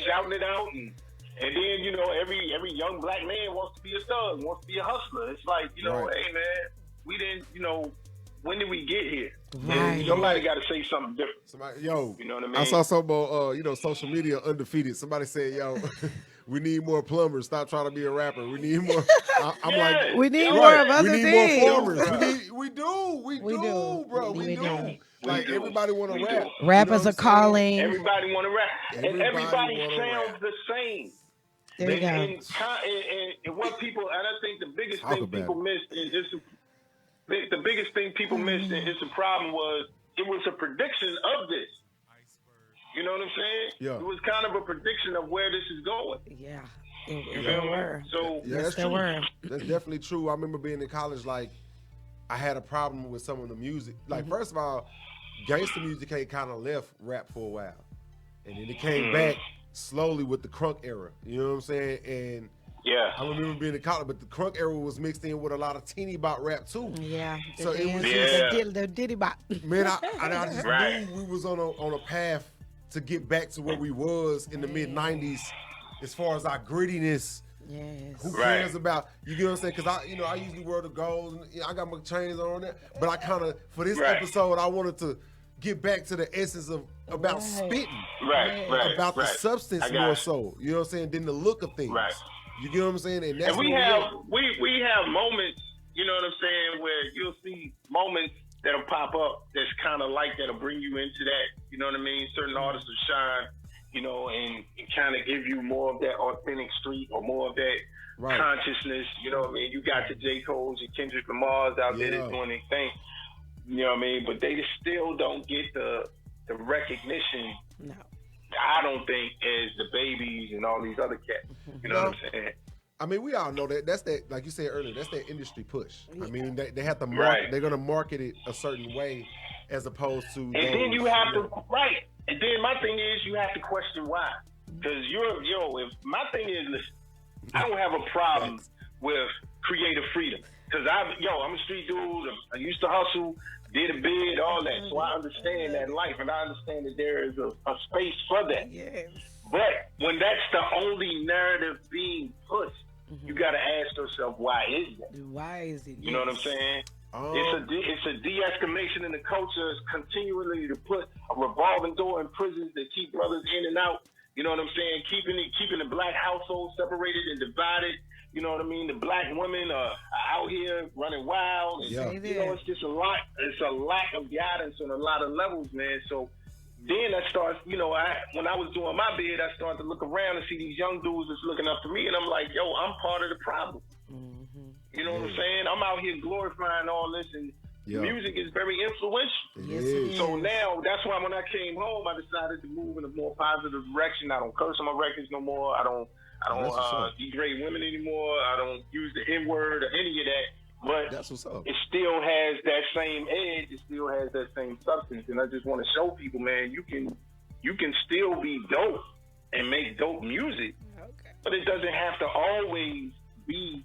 Speaker 5: shouting it out and then every young black man wants to be a thug, wants to be a hustler. It's like
Speaker 3: Right.
Speaker 5: hey man, we didn't when did we get here?
Speaker 4: Right.
Speaker 5: And somebody got to say something different.
Speaker 3: Somebody,
Speaker 5: You know what I mean?
Speaker 3: I saw some social media undefeated. Somebody said, yo, we need more plumbers. Stop trying to be a rapper. We need more. I'm
Speaker 5: Yeah.
Speaker 3: like,
Speaker 4: We need
Speaker 5: Right.
Speaker 4: more of other
Speaker 3: we need
Speaker 4: things.
Speaker 3: more farmers. We do,
Speaker 4: We
Speaker 3: bro.
Speaker 4: do.
Speaker 3: We do. Like
Speaker 5: do.
Speaker 3: everybody want
Speaker 5: We
Speaker 3: to
Speaker 5: do.
Speaker 3: rap.
Speaker 4: Rap
Speaker 3: You know
Speaker 4: is
Speaker 3: what
Speaker 4: a
Speaker 3: I'm saying?
Speaker 4: calling.
Speaker 5: Everybody want to rap, and everybody
Speaker 3: wanna
Speaker 5: sounds
Speaker 3: rap.
Speaker 5: the same.
Speaker 4: There you go.
Speaker 5: And what people, and I think the biggest
Speaker 3: Talk
Speaker 5: thing
Speaker 3: about
Speaker 5: people missed, and the biggest thing people missed, and it's a problem, was it was a prediction of this. You know what I'm saying?
Speaker 3: Yeah.
Speaker 5: It was kind of a prediction of where this is going.
Speaker 4: Yeah.
Speaker 5: You
Speaker 4: It
Speaker 5: feel me?
Speaker 4: were.
Speaker 5: So
Speaker 3: Yeah,
Speaker 4: Yes,
Speaker 3: that's
Speaker 4: there
Speaker 3: true.
Speaker 4: were.
Speaker 3: That's definitely true. I remember being in college, like, I had a problem with some of the music. Like, first of all, gangster music kind of left rap for a while. And then it came back slowly with the crunk era. You know what I'm saying? And
Speaker 5: yeah,
Speaker 3: I remember being in college, but the crunk era was mixed in with a lot of teeny bop rap, too.
Speaker 4: Yeah.
Speaker 3: So it was
Speaker 5: Yeah.
Speaker 4: the diddy bop.
Speaker 3: Man, I just
Speaker 5: Right.
Speaker 3: knew we was on a path to get back to where we was in the mid-90s as far as our grittiness.
Speaker 4: Yes.
Speaker 3: Who
Speaker 5: Right.
Speaker 3: cares about, you get what I'm saying? Because I usually wear the gold, and I got my chains on there. But I kind of, for this
Speaker 5: Right.
Speaker 3: episode, I wanted to get back to the essence of about
Speaker 4: Right.
Speaker 3: spitting,
Speaker 5: right, right,
Speaker 3: about
Speaker 5: right.
Speaker 3: the substance
Speaker 5: I got
Speaker 3: more
Speaker 5: it.
Speaker 3: so. You know what I'm saying? Than the look of things.
Speaker 5: Right.
Speaker 3: You get what I'm saying? And that's
Speaker 5: And we
Speaker 3: what
Speaker 5: have
Speaker 3: at.
Speaker 5: we have moments, you know what I'm saying, where you'll see moments that'll pop up that's kind of like that'll bring you into that. You know what I mean? Certain artists will shine, and kind of give you more of that authentic street or more of that
Speaker 3: Right.
Speaker 5: consciousness. You know what I mean? You got the J. Cole's and Kendrick Lamar's out there
Speaker 3: Yeah.
Speaker 5: that's doing their thing. You know what I mean? But they just still don't get the recognition.
Speaker 4: No.
Speaker 5: I don't think as the Babies and all these other cats. You know what I'm saying?
Speaker 3: I mean, we all know that. That's that, like you said earlier, that's that industry push. I mean, they have to market,
Speaker 5: Right.
Speaker 3: they're going to market it a certain way as opposed to.
Speaker 5: And then you have to, right. And then my thing is, you have to question why. Because if my thing is, listen, I don't have a problem with creative freedom. Because I'm a street dude. I used to hustle, did a bid, all that. So I understand that life, and I understand that there is a space for that.
Speaker 4: Yes.
Speaker 5: But when that's the only narrative being pushed, you got to ask yourself, why is that?
Speaker 4: Why is it?
Speaker 5: You know what I'm saying? It's a de-escalation in the culture. It's continually to put a revolving door in prisons that keep brothers in and out. You know what I'm saying? Keeping the black household separated and divided. You know what I mean? The black women are out here running wild. And,
Speaker 3: Yeah.
Speaker 5: it's just a lot. It's a lack of guidance on a lot of levels, man. So then I start, when I was doing my bid, I started to look around and see these young dudes that's looking up to me, and I'm like, yo, I'm part of the problem. You know what I'm saying? I'm out here glorifying all this, and music is very influential.
Speaker 4: Yes, it is.
Speaker 5: So now, that's why when I came home, I decided to move in a more positive direction. I don't curse on my records no more. I don't
Speaker 3: That's what's up.
Speaker 5: degrade women anymore. I don't use the N-word or any of that. But
Speaker 3: That's what's up.
Speaker 5: it still has that same edge. It still has that same substance. And I just want to show people, man, you can still be dope and make dope music, but it doesn't have to always be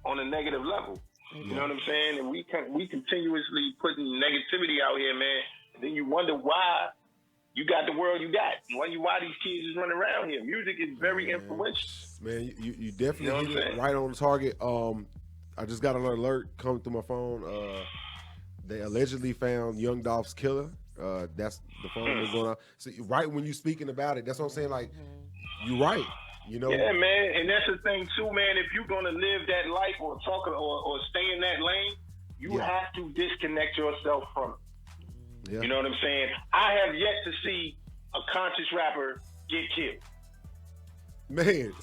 Speaker 5: on a negative level. You know what I'm saying? And we continuously putting negativity out here, man. And then you wonder why you got the world you got. Why these kids is running around here? Music is very influential.
Speaker 3: Man, you definitely
Speaker 5: You know what
Speaker 3: hit
Speaker 5: I'm
Speaker 3: it
Speaker 5: saying?
Speaker 3: right on the target. I just got an alert coming through my phone. They allegedly found Young Dolph's killer. That's the phone that's going on. So right when you speaking about it, that's what I'm saying. Like, you right. You know.
Speaker 5: Yeah, man, and that's the thing too, man. If you're gonna live that life or talk or stay in that lane, you have to disconnect yourself from it. You know what I'm saying? I have yet to see a conscious rapper get killed.
Speaker 3: Man,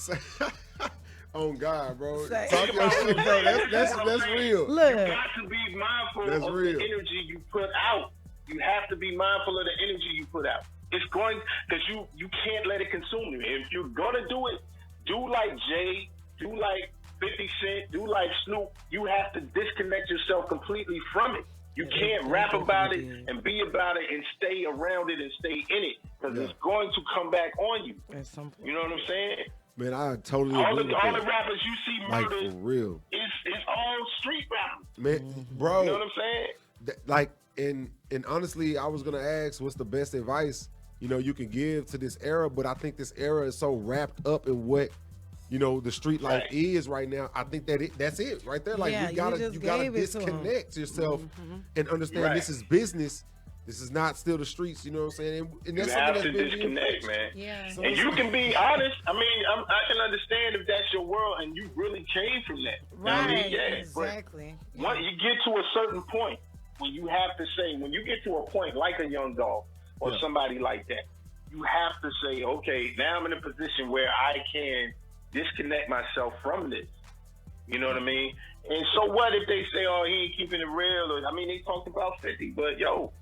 Speaker 3: on God, bro.
Speaker 4: Say-
Speaker 3: Talk your shit, bro. That's real.
Speaker 4: Look,
Speaker 5: You got to be mindful
Speaker 3: That's
Speaker 5: of
Speaker 3: real.
Speaker 5: the energy you put out. You have to be mindful of the energy you put out. It's going, because you can't let it consume you. If you're gonna do it, do like Jay, do like 50 Cent, do like Snoop. You have to disconnect yourself completely from it. You can't rap about it and be about it and stay around it and stay in it, because it's going to come back on you.
Speaker 4: at some point.
Speaker 5: You know what I'm saying?
Speaker 3: Man, I totally
Speaker 5: All
Speaker 3: agree
Speaker 5: the
Speaker 3: with that.
Speaker 5: rappers you see
Speaker 3: Like,
Speaker 5: murdered,
Speaker 3: for real.
Speaker 5: it's all street rappers.
Speaker 3: Man, bro.
Speaker 5: You know what I'm saying?
Speaker 3: Like, and honestly, I was gonna ask what's the best advice, you can give to this era, but I think this era is so wrapped up in what the street life
Speaker 5: Right.
Speaker 3: is right now. I think that's it right there. Like,
Speaker 4: Yeah,
Speaker 3: you gotta
Speaker 4: just
Speaker 3: you gotta
Speaker 4: gave it to 'em.
Speaker 3: disconnect yourself and understand
Speaker 5: Right.
Speaker 3: this is business. This is not still the streets. You know what I'm saying? And
Speaker 5: You
Speaker 3: that's
Speaker 5: have
Speaker 3: something
Speaker 5: to
Speaker 3: that's been
Speaker 5: disconnect, man.
Speaker 4: Yeah.
Speaker 3: So
Speaker 5: And
Speaker 3: it's-
Speaker 5: you can be honest. I mean, I can understand if that's your world and you really came from that. You know what I mean?
Speaker 4: Right,
Speaker 5: Yeah,
Speaker 4: exactly.
Speaker 5: But once you get to a certain point, when you have to say, when you get to a point like a Young Dolph or somebody like that, you have to say, okay, now I'm in a position where I can disconnect myself from this. You know what I mean? And so what if they say, oh, he ain't keeping it real? Or, I mean, they talked about 50, but yo,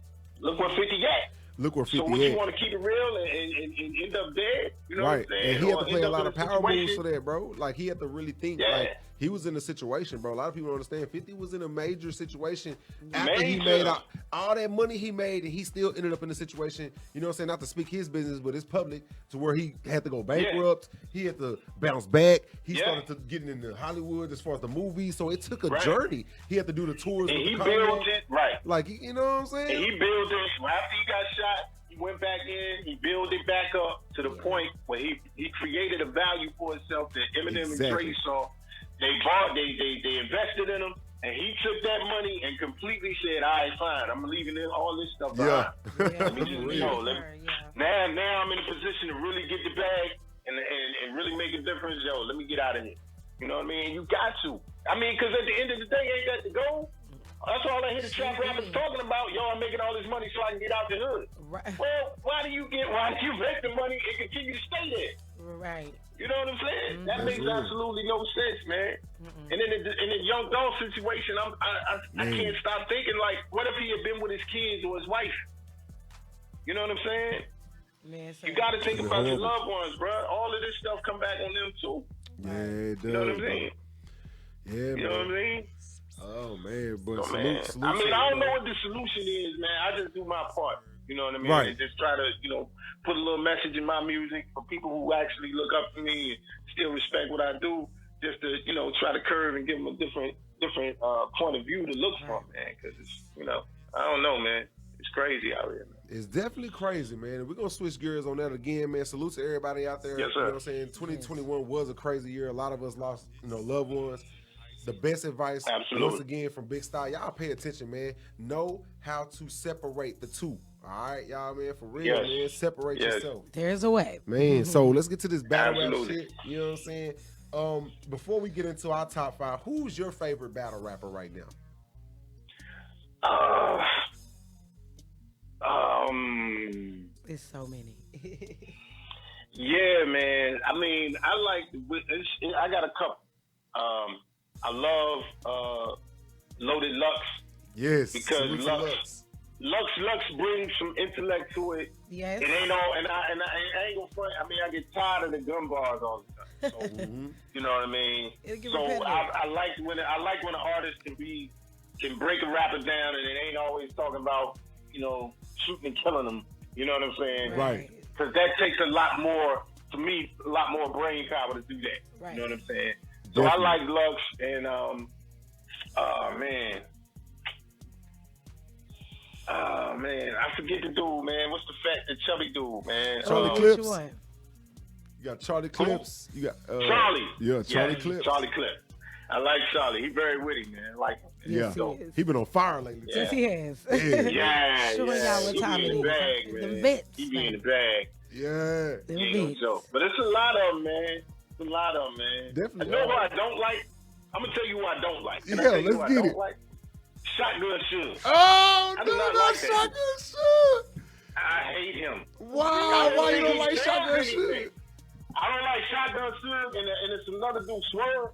Speaker 5: look where 50 at.
Speaker 3: Look where 50
Speaker 5: So would you
Speaker 3: at.
Speaker 5: want to keep it real and end up dead? You know
Speaker 3: Right,
Speaker 5: what I'm saying?
Speaker 3: and he had
Speaker 5: Or
Speaker 3: to play
Speaker 5: end
Speaker 3: a
Speaker 5: up
Speaker 3: lot
Speaker 5: in
Speaker 3: of power moves
Speaker 5: situation-
Speaker 3: for that, bro. Like, he had to really think.
Speaker 5: Yeah.
Speaker 3: Like, he was in a situation, bro. A lot of people don't understand. 50 was in a major situation after he
Speaker 5: Major.
Speaker 3: made all that money he made, and he still ended up in a situation. You know what I'm saying? Not to speak his business, but it's public, to where he had to go bankrupt. He had to bounce back. He
Speaker 5: Yeah.
Speaker 3: started to getting into Hollywood as far as the movies. So it took a
Speaker 5: Right.
Speaker 3: journey. He had to do the tours.
Speaker 5: And
Speaker 3: with
Speaker 5: he
Speaker 3: the
Speaker 5: built
Speaker 3: Kanye.
Speaker 5: it, right.
Speaker 3: Like, you know what I'm saying?
Speaker 5: And he built it. After he got shot, he went back in. He built it back up to the point where he created a value for himself that Eminem
Speaker 3: Exactly.
Speaker 5: and Dre saw. They bought, they invested in him, and he took that money and completely said, "All right, fine. I'm leaving all this stuff
Speaker 3: Yeah.
Speaker 5: behind."
Speaker 4: Yeah,
Speaker 5: Let me just,
Speaker 3: Real.
Speaker 5: you know, let me-
Speaker 4: yeah.
Speaker 5: Now I'm in a position to really get the bag and really make a difference. Yo, let me get out of here. You know what I mean? You got to. I mean, because at the end of the day, ain't that the goal? That's all I hear the trap rappers talking about. Yo, I'm making all this money so I can get out the hood.
Speaker 4: Right.
Speaker 5: Well, why do you make the money and continue to stay there?
Speaker 4: Right.
Speaker 5: You know what I'm saying? That
Speaker 3: That's
Speaker 5: makes
Speaker 3: real.
Speaker 5: absolutely no sense, man. And in the Young Dolph situation, I
Speaker 3: Man.
Speaker 5: can't stop thinking, like, what if he had been with his kids or his wife? You know what I'm saying?
Speaker 4: Man, so
Speaker 5: You got to think
Speaker 3: It's
Speaker 5: about your
Speaker 3: horrible.
Speaker 5: loved ones, bro. All of this stuff come back on them too.
Speaker 3: Yeah, it does.
Speaker 5: You know what I'm
Speaker 3: bro.
Speaker 5: saying?
Speaker 3: Yeah,
Speaker 5: You know what I
Speaker 3: man.
Speaker 5: mean?
Speaker 3: Oh, man. But
Speaker 5: So, man,
Speaker 3: salute
Speaker 5: I mean,
Speaker 3: to
Speaker 5: I
Speaker 3: him,
Speaker 5: don't know
Speaker 3: bro.
Speaker 5: what the solution is, man. I just do my part. You know what I mean?
Speaker 3: Right.
Speaker 5: And just try to, put a little message in my music for people who actually look up to me and still respect what I do. Just to, try to curve and give them a different point of view to look from, man. Because it's, I don't know, man. It's crazy out here, man.
Speaker 3: It's definitely crazy, man. And we're going to switch gears on that again, man. Salute to everybody out there.
Speaker 5: Yes, sir.
Speaker 3: You know what I'm saying? 2021 was a crazy year. A lot of us lost, loved ones. The best advice,
Speaker 5: Absolutely.
Speaker 3: once again, from Big Style. Y'all pay attention, man. Know how to separate the two. All right, y'all, man. For real,
Speaker 5: Yes.
Speaker 3: man. Separate
Speaker 5: Yes.
Speaker 3: yourself.
Speaker 4: there's a way.
Speaker 3: Man, so let's get to this battle rap
Speaker 5: Absolutely.
Speaker 3: shit. You know what I'm saying? Before we get into our top 5, who's your favorite battle rapper right now?
Speaker 4: There's so many.
Speaker 5: Yeah, man. I mean, I got a couple. I love Loaded Lux.
Speaker 3: Yes.
Speaker 5: Because
Speaker 3: salute to
Speaker 5: Lux. Lux brings some intellect to it.
Speaker 4: Yes.
Speaker 5: It ain't all, and I ain't gonna front. I mean, I get tired of the gun bars all the time. So, you know what I mean?
Speaker 4: It'll get
Speaker 5: So
Speaker 4: repetitive.
Speaker 5: I like when an artist can break a rapper down, and it ain't always talking about shooting and killing them. You know what I'm saying?
Speaker 3: Right.
Speaker 5: Because that takes a lot more, to me, a lot more brain power to do that.
Speaker 4: Right.
Speaker 5: You know what I'm saying? So I
Speaker 3: Definitely.
Speaker 5: like Lux and man, I forget the dude, man. What's the chubby dude, man?
Speaker 3: Charlie
Speaker 4: Which
Speaker 3: Clips.
Speaker 4: one?
Speaker 3: You got Charlie Clips. You got
Speaker 5: Charlie.
Speaker 3: Yeah, Charlie
Speaker 5: Yeah,
Speaker 3: Clips.
Speaker 5: Charlie Clips. I like Charlie. He very witty, man. I like him.
Speaker 3: Yeah,
Speaker 4: Yes, he is.
Speaker 3: he been on fire lately.
Speaker 5: Yeah.
Speaker 4: Yes, he has.
Speaker 3: Yeah.
Speaker 5: Yeah,
Speaker 4: Showing
Speaker 5: yeah.
Speaker 4: y'all what
Speaker 5: He
Speaker 4: time
Speaker 5: be
Speaker 4: it
Speaker 5: in the
Speaker 4: is.
Speaker 5: bag,
Speaker 4: Them
Speaker 5: man.
Speaker 4: vets,
Speaker 5: He be in the
Speaker 4: man.
Speaker 5: bag.
Speaker 3: Yeah,
Speaker 4: Them
Speaker 5: He ain't no
Speaker 4: vets.
Speaker 5: joke. But it's a lot of them, man. It's a lot of them, man.
Speaker 3: Definitely.
Speaker 5: You know what I don't like? I'm gonna tell you what I don't like. Can I
Speaker 3: Yeah,
Speaker 5: tell you
Speaker 3: let's
Speaker 5: what
Speaker 3: get
Speaker 5: I don't
Speaker 3: it.
Speaker 5: like? Shotgun Suge.
Speaker 3: Oh,
Speaker 5: I do
Speaker 3: no,
Speaker 5: not
Speaker 3: no,
Speaker 5: like that.
Speaker 3: Shotgun Suge.
Speaker 5: hate him.
Speaker 3: Wow, why you don't
Speaker 5: He
Speaker 3: like
Speaker 5: says
Speaker 3: Shotgun
Speaker 5: anything.
Speaker 3: Suge?
Speaker 5: I don't like Shotgun Suge, and it's another dude, Swerve.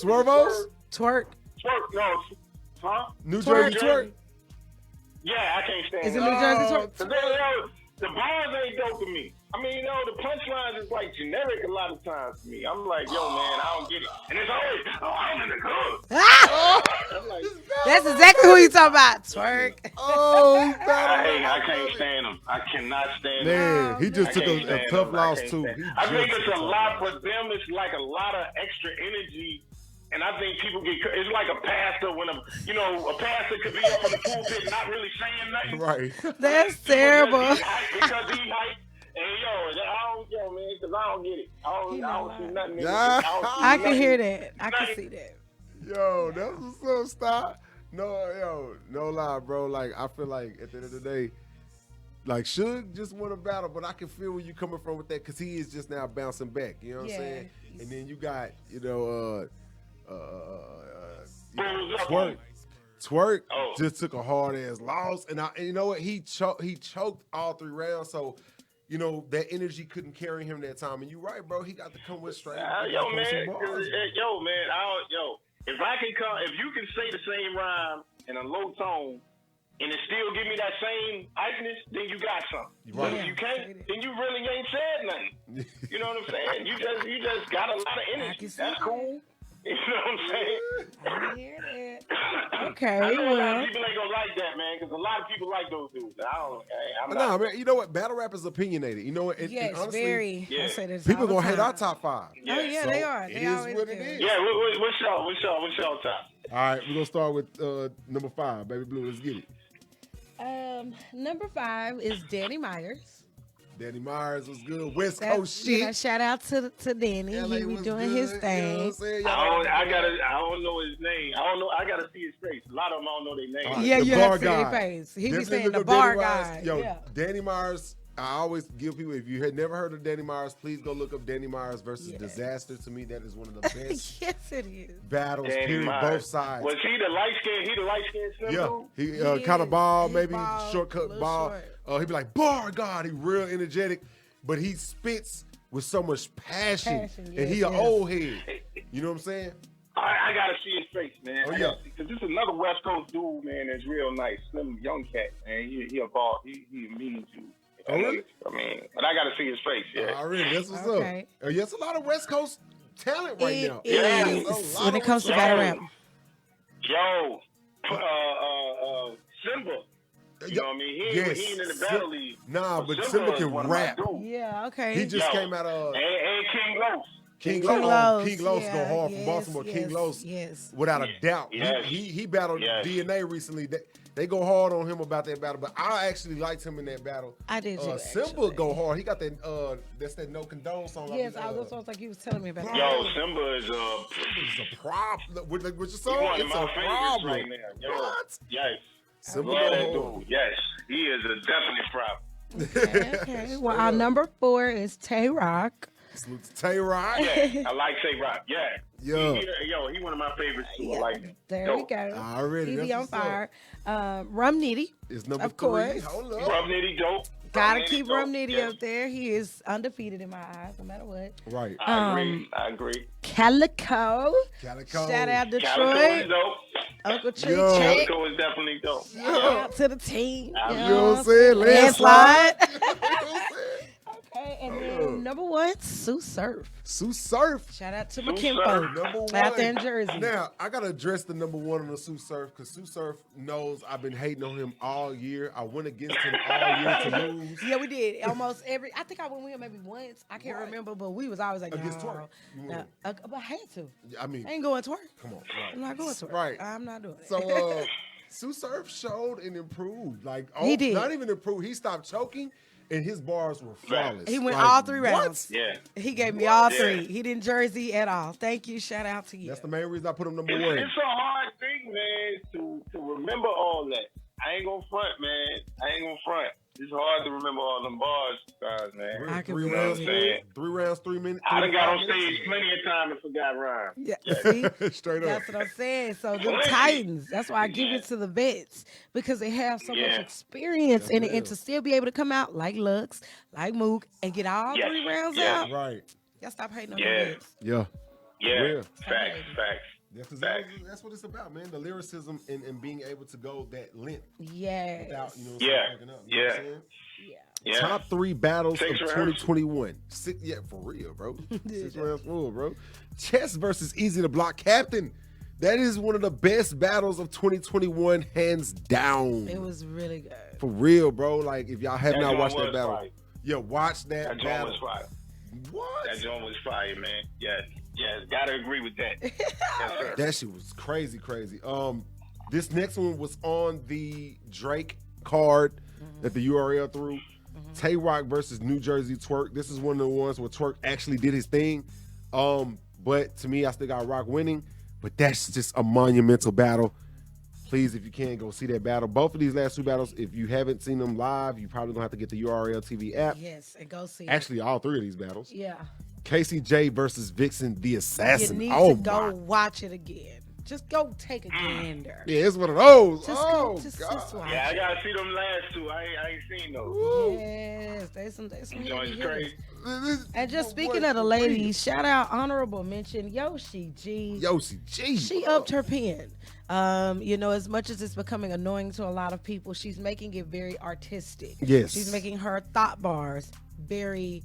Speaker 3: Swervos?
Speaker 4: Twerk.
Speaker 5: No, huh?
Speaker 3: New
Speaker 4: Twerk.
Speaker 3: Jersey twerk.
Speaker 5: Yeah, I can't stand
Speaker 4: Is it
Speaker 5: it.
Speaker 4: New Jersey twerk?
Speaker 5: The bars ain't dope to me. I mean, the punchlines is like generic a lot of times to me. I'm like, yo, man, I don't get it. And it's always, I'm in the club.
Speaker 4: Ah!
Speaker 5: I'm like,
Speaker 4: That's exactly who you talking about. Twerk.
Speaker 3: Oh, he
Speaker 5: I can't stand him. I cannot stand him.
Speaker 3: Man, he just
Speaker 5: I
Speaker 3: took
Speaker 5: can't
Speaker 3: a
Speaker 5: stand
Speaker 3: tough
Speaker 5: him.
Speaker 3: loss
Speaker 5: can't
Speaker 3: too.
Speaker 5: stand
Speaker 3: He
Speaker 5: him. I think
Speaker 3: just
Speaker 5: it's a
Speaker 3: took
Speaker 5: lot for them. It's like a lot of extra energy. And I think people it's like a pastor when a pastor could be up on the pulpit and not really saying nothing.
Speaker 3: Right.
Speaker 4: That's terrible.
Speaker 5: Because he hype. And man, because I don't get it. I don't see nothing.
Speaker 4: I can hear that. I can see that.
Speaker 3: Yo, that's what's up, Stop. No lie, bro. Like, I feel like at the end of the day, like, Suge just won a battle, but I can feel where you coming from with that because he is just now bouncing back. You know what I'm saying? And then you got, Twerk just took a hard ass loss, and you know what? He choked all 3 rounds, so that energy couldn't carry him that time. And you're right, bro. He got to come with straight.
Speaker 5: If you can say the same rhyme in a low tone and it still give me that same hypeness, then you got something.
Speaker 3: Right.
Speaker 5: But if you can't, then you really ain't said nothing. You know what I'm saying? You just got a lot of energy. That's cool. You know what I'm saying?
Speaker 4: I hear that. Okay,
Speaker 5: I know a lot
Speaker 4: well.
Speaker 5: of people ain't gonna like that, man, because a lot of people like those dudes. I'm
Speaker 3: Nah,
Speaker 5: not.
Speaker 3: man. You know what? Battle rap is opinionated. You know what? And
Speaker 4: Yes,
Speaker 3: honestly,
Speaker 4: very.
Speaker 5: Yeah.
Speaker 4: I say this
Speaker 3: people
Speaker 4: all the
Speaker 3: gonna hate
Speaker 4: time.
Speaker 3: our top 5.
Speaker 4: Oh, yeah,
Speaker 3: So,
Speaker 4: they are.
Speaker 3: it
Speaker 4: They
Speaker 3: is
Speaker 4: always
Speaker 3: what
Speaker 4: do.
Speaker 3: it is.
Speaker 5: Yeah, what's y'all top?
Speaker 3: All right, we're gonna start with number 5, Baby Blue. Let's get it.
Speaker 4: Number 5 is Danny Myers.
Speaker 3: Danny Myers was good. West
Speaker 4: That's,
Speaker 3: Coast shit.
Speaker 4: shout out to Danny.
Speaker 3: LA
Speaker 4: He be
Speaker 3: was
Speaker 4: doing
Speaker 3: good,
Speaker 4: his
Speaker 3: you know
Speaker 4: thing.
Speaker 3: what I'm saying?
Speaker 5: I don't know his name. I don't know. I gotta see his face. A lot of them I don't know their name.
Speaker 3: All right,
Speaker 4: Yeah,
Speaker 3: the
Speaker 4: you have
Speaker 3: bar
Speaker 4: to see their
Speaker 3: guy.
Speaker 4: face. He be
Speaker 3: Definitely
Speaker 4: saying
Speaker 3: look
Speaker 4: the
Speaker 3: up
Speaker 4: bar
Speaker 3: Danny
Speaker 4: guy.
Speaker 3: Myers. Yo,
Speaker 4: Yeah.
Speaker 3: Danny Myers, I always give people, if you had never heard of Danny Myers, please go look up Danny Myers versus
Speaker 4: Yes.
Speaker 3: Disaster. To me, that is one of the best
Speaker 4: Yes, it is.
Speaker 3: battles,
Speaker 5: Danny
Speaker 3: period,
Speaker 5: Myers.
Speaker 3: both sides.
Speaker 5: Was he the light skin? Slim
Speaker 3: Yeah,
Speaker 5: dude?
Speaker 3: he kind of bald,
Speaker 4: He
Speaker 3: maybe
Speaker 4: bald,
Speaker 3: shortcut
Speaker 4: little
Speaker 3: bald.
Speaker 4: short.
Speaker 3: He'd be like, bar God, he real energetic, but he spits with so much passion, and he an
Speaker 4: yes.
Speaker 3: old head. You know what I'm saying?
Speaker 5: I gotta see his face, man.
Speaker 3: Oh, yeah.
Speaker 5: Because this is another West Coast dude, man. That's real nice, slim young cat, man. He a ball. He a mean dude.
Speaker 3: Oh, really?
Speaker 5: I mean, but I gotta see his face. Yeah.
Speaker 3: Already, that's what's
Speaker 4: Okay.
Speaker 3: up. Yes, a lot of West Coast talent right
Speaker 4: It
Speaker 3: now.
Speaker 4: is.
Speaker 3: There's a lot
Speaker 4: When it
Speaker 3: of
Speaker 4: comes to
Speaker 3: West
Speaker 4: battle
Speaker 3: Coast-
Speaker 4: rap.
Speaker 5: Yo, Simba. You know what I mean? He ain't in the battle league.
Speaker 3: Nah, but
Speaker 5: Simba
Speaker 3: Simba
Speaker 5: is
Speaker 3: can
Speaker 5: one of my
Speaker 3: rap.
Speaker 5: dudes.
Speaker 4: Yeah, okay.
Speaker 3: He just
Speaker 5: Yo,
Speaker 3: came out of
Speaker 5: and King Los.
Speaker 3: King
Speaker 4: King
Speaker 3: Los.
Speaker 4: Los,
Speaker 3: King Los
Speaker 4: yeah,
Speaker 3: go hard from
Speaker 4: yes,
Speaker 3: Baltimore.
Speaker 4: yes,
Speaker 3: King Los,
Speaker 4: yes.
Speaker 3: without a doubt.
Speaker 5: Yes.
Speaker 3: He battled
Speaker 5: Yes.
Speaker 3: DNA recently. They go hard on him about that battle, but I actually liked him in that battle.
Speaker 4: I did too,
Speaker 3: Simba
Speaker 4: actually.
Speaker 3: go hard. He got that that's that No Condone song.
Speaker 4: Yes, I was like you was telling me about that.
Speaker 5: Yo, Simba is
Speaker 3: It's a problem with your
Speaker 5: he
Speaker 3: song.
Speaker 5: one of
Speaker 3: It's
Speaker 5: my
Speaker 3: a
Speaker 5: favorites
Speaker 3: problem.
Speaker 5: right now. Yo,
Speaker 3: What?
Speaker 5: yes.
Speaker 3: Simba
Speaker 5: Love that
Speaker 3: go hard.
Speaker 5: dude. Yes, he is a definitely problem.
Speaker 4: Okay. Well, our number 4 is Tay Rock.
Speaker 3: Salute to Tay Rock.
Speaker 5: Yeah, I like Say Rock. Yeah.
Speaker 3: Yo.
Speaker 5: He one of my favorites too. I like him.
Speaker 4: There we
Speaker 5: Dope.
Speaker 4: go.
Speaker 3: Already,
Speaker 4: He be
Speaker 3: that's
Speaker 4: on
Speaker 3: what's up.
Speaker 4: fire. Rum Nitty.
Speaker 3: It's number
Speaker 4: Of
Speaker 3: 3.
Speaker 4: course.
Speaker 3: Hold up.
Speaker 5: Rum Nitty dope.
Speaker 4: Gotta
Speaker 5: Rum Nitty
Speaker 4: keep
Speaker 5: dope.
Speaker 4: Rum Nitty
Speaker 5: Yes.
Speaker 4: up there. He is undefeated in my eyes, no matter what.
Speaker 3: Right.
Speaker 5: I agree.
Speaker 4: Calico.
Speaker 3: Calico.
Speaker 4: Shout out
Speaker 5: Calico is
Speaker 4: Detroit.
Speaker 5: dope.
Speaker 4: Uncle Tree
Speaker 3: Yo.
Speaker 4: Check.
Speaker 5: Calico is definitely dope.
Speaker 4: Shout out to the team.
Speaker 3: You know what I'm saying?
Speaker 4: Landslide.
Speaker 3: You know what I'm saying?
Speaker 4: Okay, and then number 1, Sue Surf.
Speaker 3: Sue Surf.
Speaker 4: Shout out to
Speaker 5: Sue
Speaker 4: McKimbo.
Speaker 5: Surf.
Speaker 3: Number 1.
Speaker 4: Out there in Jersey.
Speaker 3: Now, I got to address the number 1 on the Sue Surf because Sue Surf knows I've been hating on him all year. I went against him all year to lose.
Speaker 4: Yeah, we did. Almost every. I think I went with him maybe once. I can't remember, but we was always like,
Speaker 3: Against
Speaker 4: no.
Speaker 3: Twerk. You
Speaker 4: No.
Speaker 3: won.
Speaker 4: But I had to.
Speaker 3: I mean,
Speaker 4: I ain't going twerk.
Speaker 3: come on. Right.
Speaker 4: I'm not going twerk.
Speaker 3: Right.
Speaker 4: I'm not doing it.
Speaker 3: So, Sue Surf showed and improved. Like,
Speaker 4: He did.
Speaker 3: Not even improved. He stopped choking, and his bars were flawless.
Speaker 4: He went
Speaker 3: Like,
Speaker 4: all 3
Speaker 3: what?
Speaker 4: rounds.
Speaker 5: Yeah.
Speaker 4: He gave me all
Speaker 5: Yeah.
Speaker 4: 3. He didn't Jersey at all. Thank you. Shout out to you.
Speaker 3: That's the main reason I put him number
Speaker 5: It's
Speaker 3: 1.
Speaker 5: a hard thing, man, to remember all that. I ain't gonna front, man. it's hard to remember all them bars, guys, man.
Speaker 4: I can
Speaker 3: Three
Speaker 4: believe
Speaker 3: rounds,
Speaker 4: it.
Speaker 3: 3 rounds, 3 minutes.
Speaker 5: I done got on
Speaker 3: 35
Speaker 5: stage plenty of time and forgot rhyme.
Speaker 4: Yeah, see?
Speaker 3: Straight up.
Speaker 4: That's what I'm saying. So them Titans, that's why I give it to the vets because they have so much
Speaker 5: Yeah.
Speaker 4: experience in it, and
Speaker 3: real.
Speaker 4: to still be able to come out like Lux, like Mook, and get all
Speaker 5: Yes.
Speaker 4: 3 rounds
Speaker 5: Yes.
Speaker 4: out.
Speaker 3: Right.
Speaker 4: Y'all stop hating on
Speaker 5: Yeah.
Speaker 4: the vets.
Speaker 3: Yeah.
Speaker 5: Yeah,
Speaker 3: Real.
Speaker 5: facts.
Speaker 3: That's what it's about, man. The lyricism and being able to go that length
Speaker 4: Yes.
Speaker 3: without, you know,
Speaker 5: Yeah.
Speaker 3: fucking up. You know what I'm
Speaker 5: Yeah.
Speaker 3: saying?
Speaker 4: Yeah.
Speaker 5: Yeah.
Speaker 3: Top 3 battles
Speaker 5: Takes
Speaker 3: of
Speaker 5: rehearsal.
Speaker 3: 2021. Yeah, for real, bro. 6 rounds full, bro. Chess versus Easy to Block Captain. That is one of the best battles of 2021, hands down.
Speaker 4: It was really good.
Speaker 3: For real, bro. Like, if y'all have
Speaker 5: That
Speaker 3: not
Speaker 5: joint
Speaker 3: watched that
Speaker 5: was
Speaker 3: battle,
Speaker 5: fire.
Speaker 3: yeah, watch that
Speaker 5: That joint
Speaker 3: battle.
Speaker 5: was fire.
Speaker 3: What?
Speaker 5: That joint was fire, man. Yes. Gotta agree with that. Yes, sir.
Speaker 3: That shit was crazy. This next one was on the Drake card that the URL threw. Tay Rock versus New Jersey Twerk. This is one of the ones where Twerk actually did his thing. But to me, I still got Rock winning. But that's just a monumental battle. Please, if you can, go see that battle. Both of these last 2 battles, if you haven't seen them live, you probably gonna have to get the URL TV app.
Speaker 4: Yes, and go see it.
Speaker 3: Actually, all 3 of these battles.
Speaker 4: Yeah.
Speaker 3: KCJ versus Vixen the
Speaker 4: You
Speaker 3: Assassin.
Speaker 4: need
Speaker 3: Oh
Speaker 4: to go
Speaker 3: my.
Speaker 4: watch it again. Just go take a gander.
Speaker 3: Yeah, it's one of those.
Speaker 4: Just
Speaker 3: Oh,
Speaker 4: go, just
Speaker 3: God.
Speaker 4: watch.
Speaker 5: Yeah, I gotta see them last 2. I ain't seen those.
Speaker 4: Yes, they some
Speaker 5: Them
Speaker 4: heavy
Speaker 5: joints
Speaker 4: hitters.
Speaker 5: crazy.
Speaker 4: And just
Speaker 3: Boy,
Speaker 4: speaking of the ladies, shout out honorable mention Yoshi G.
Speaker 3: Yoshi G.
Speaker 4: She upped her pen. You know, as much as it's becoming annoying to a lot of people, she's making it very artistic.
Speaker 3: Yes.
Speaker 4: She's making her thought bars very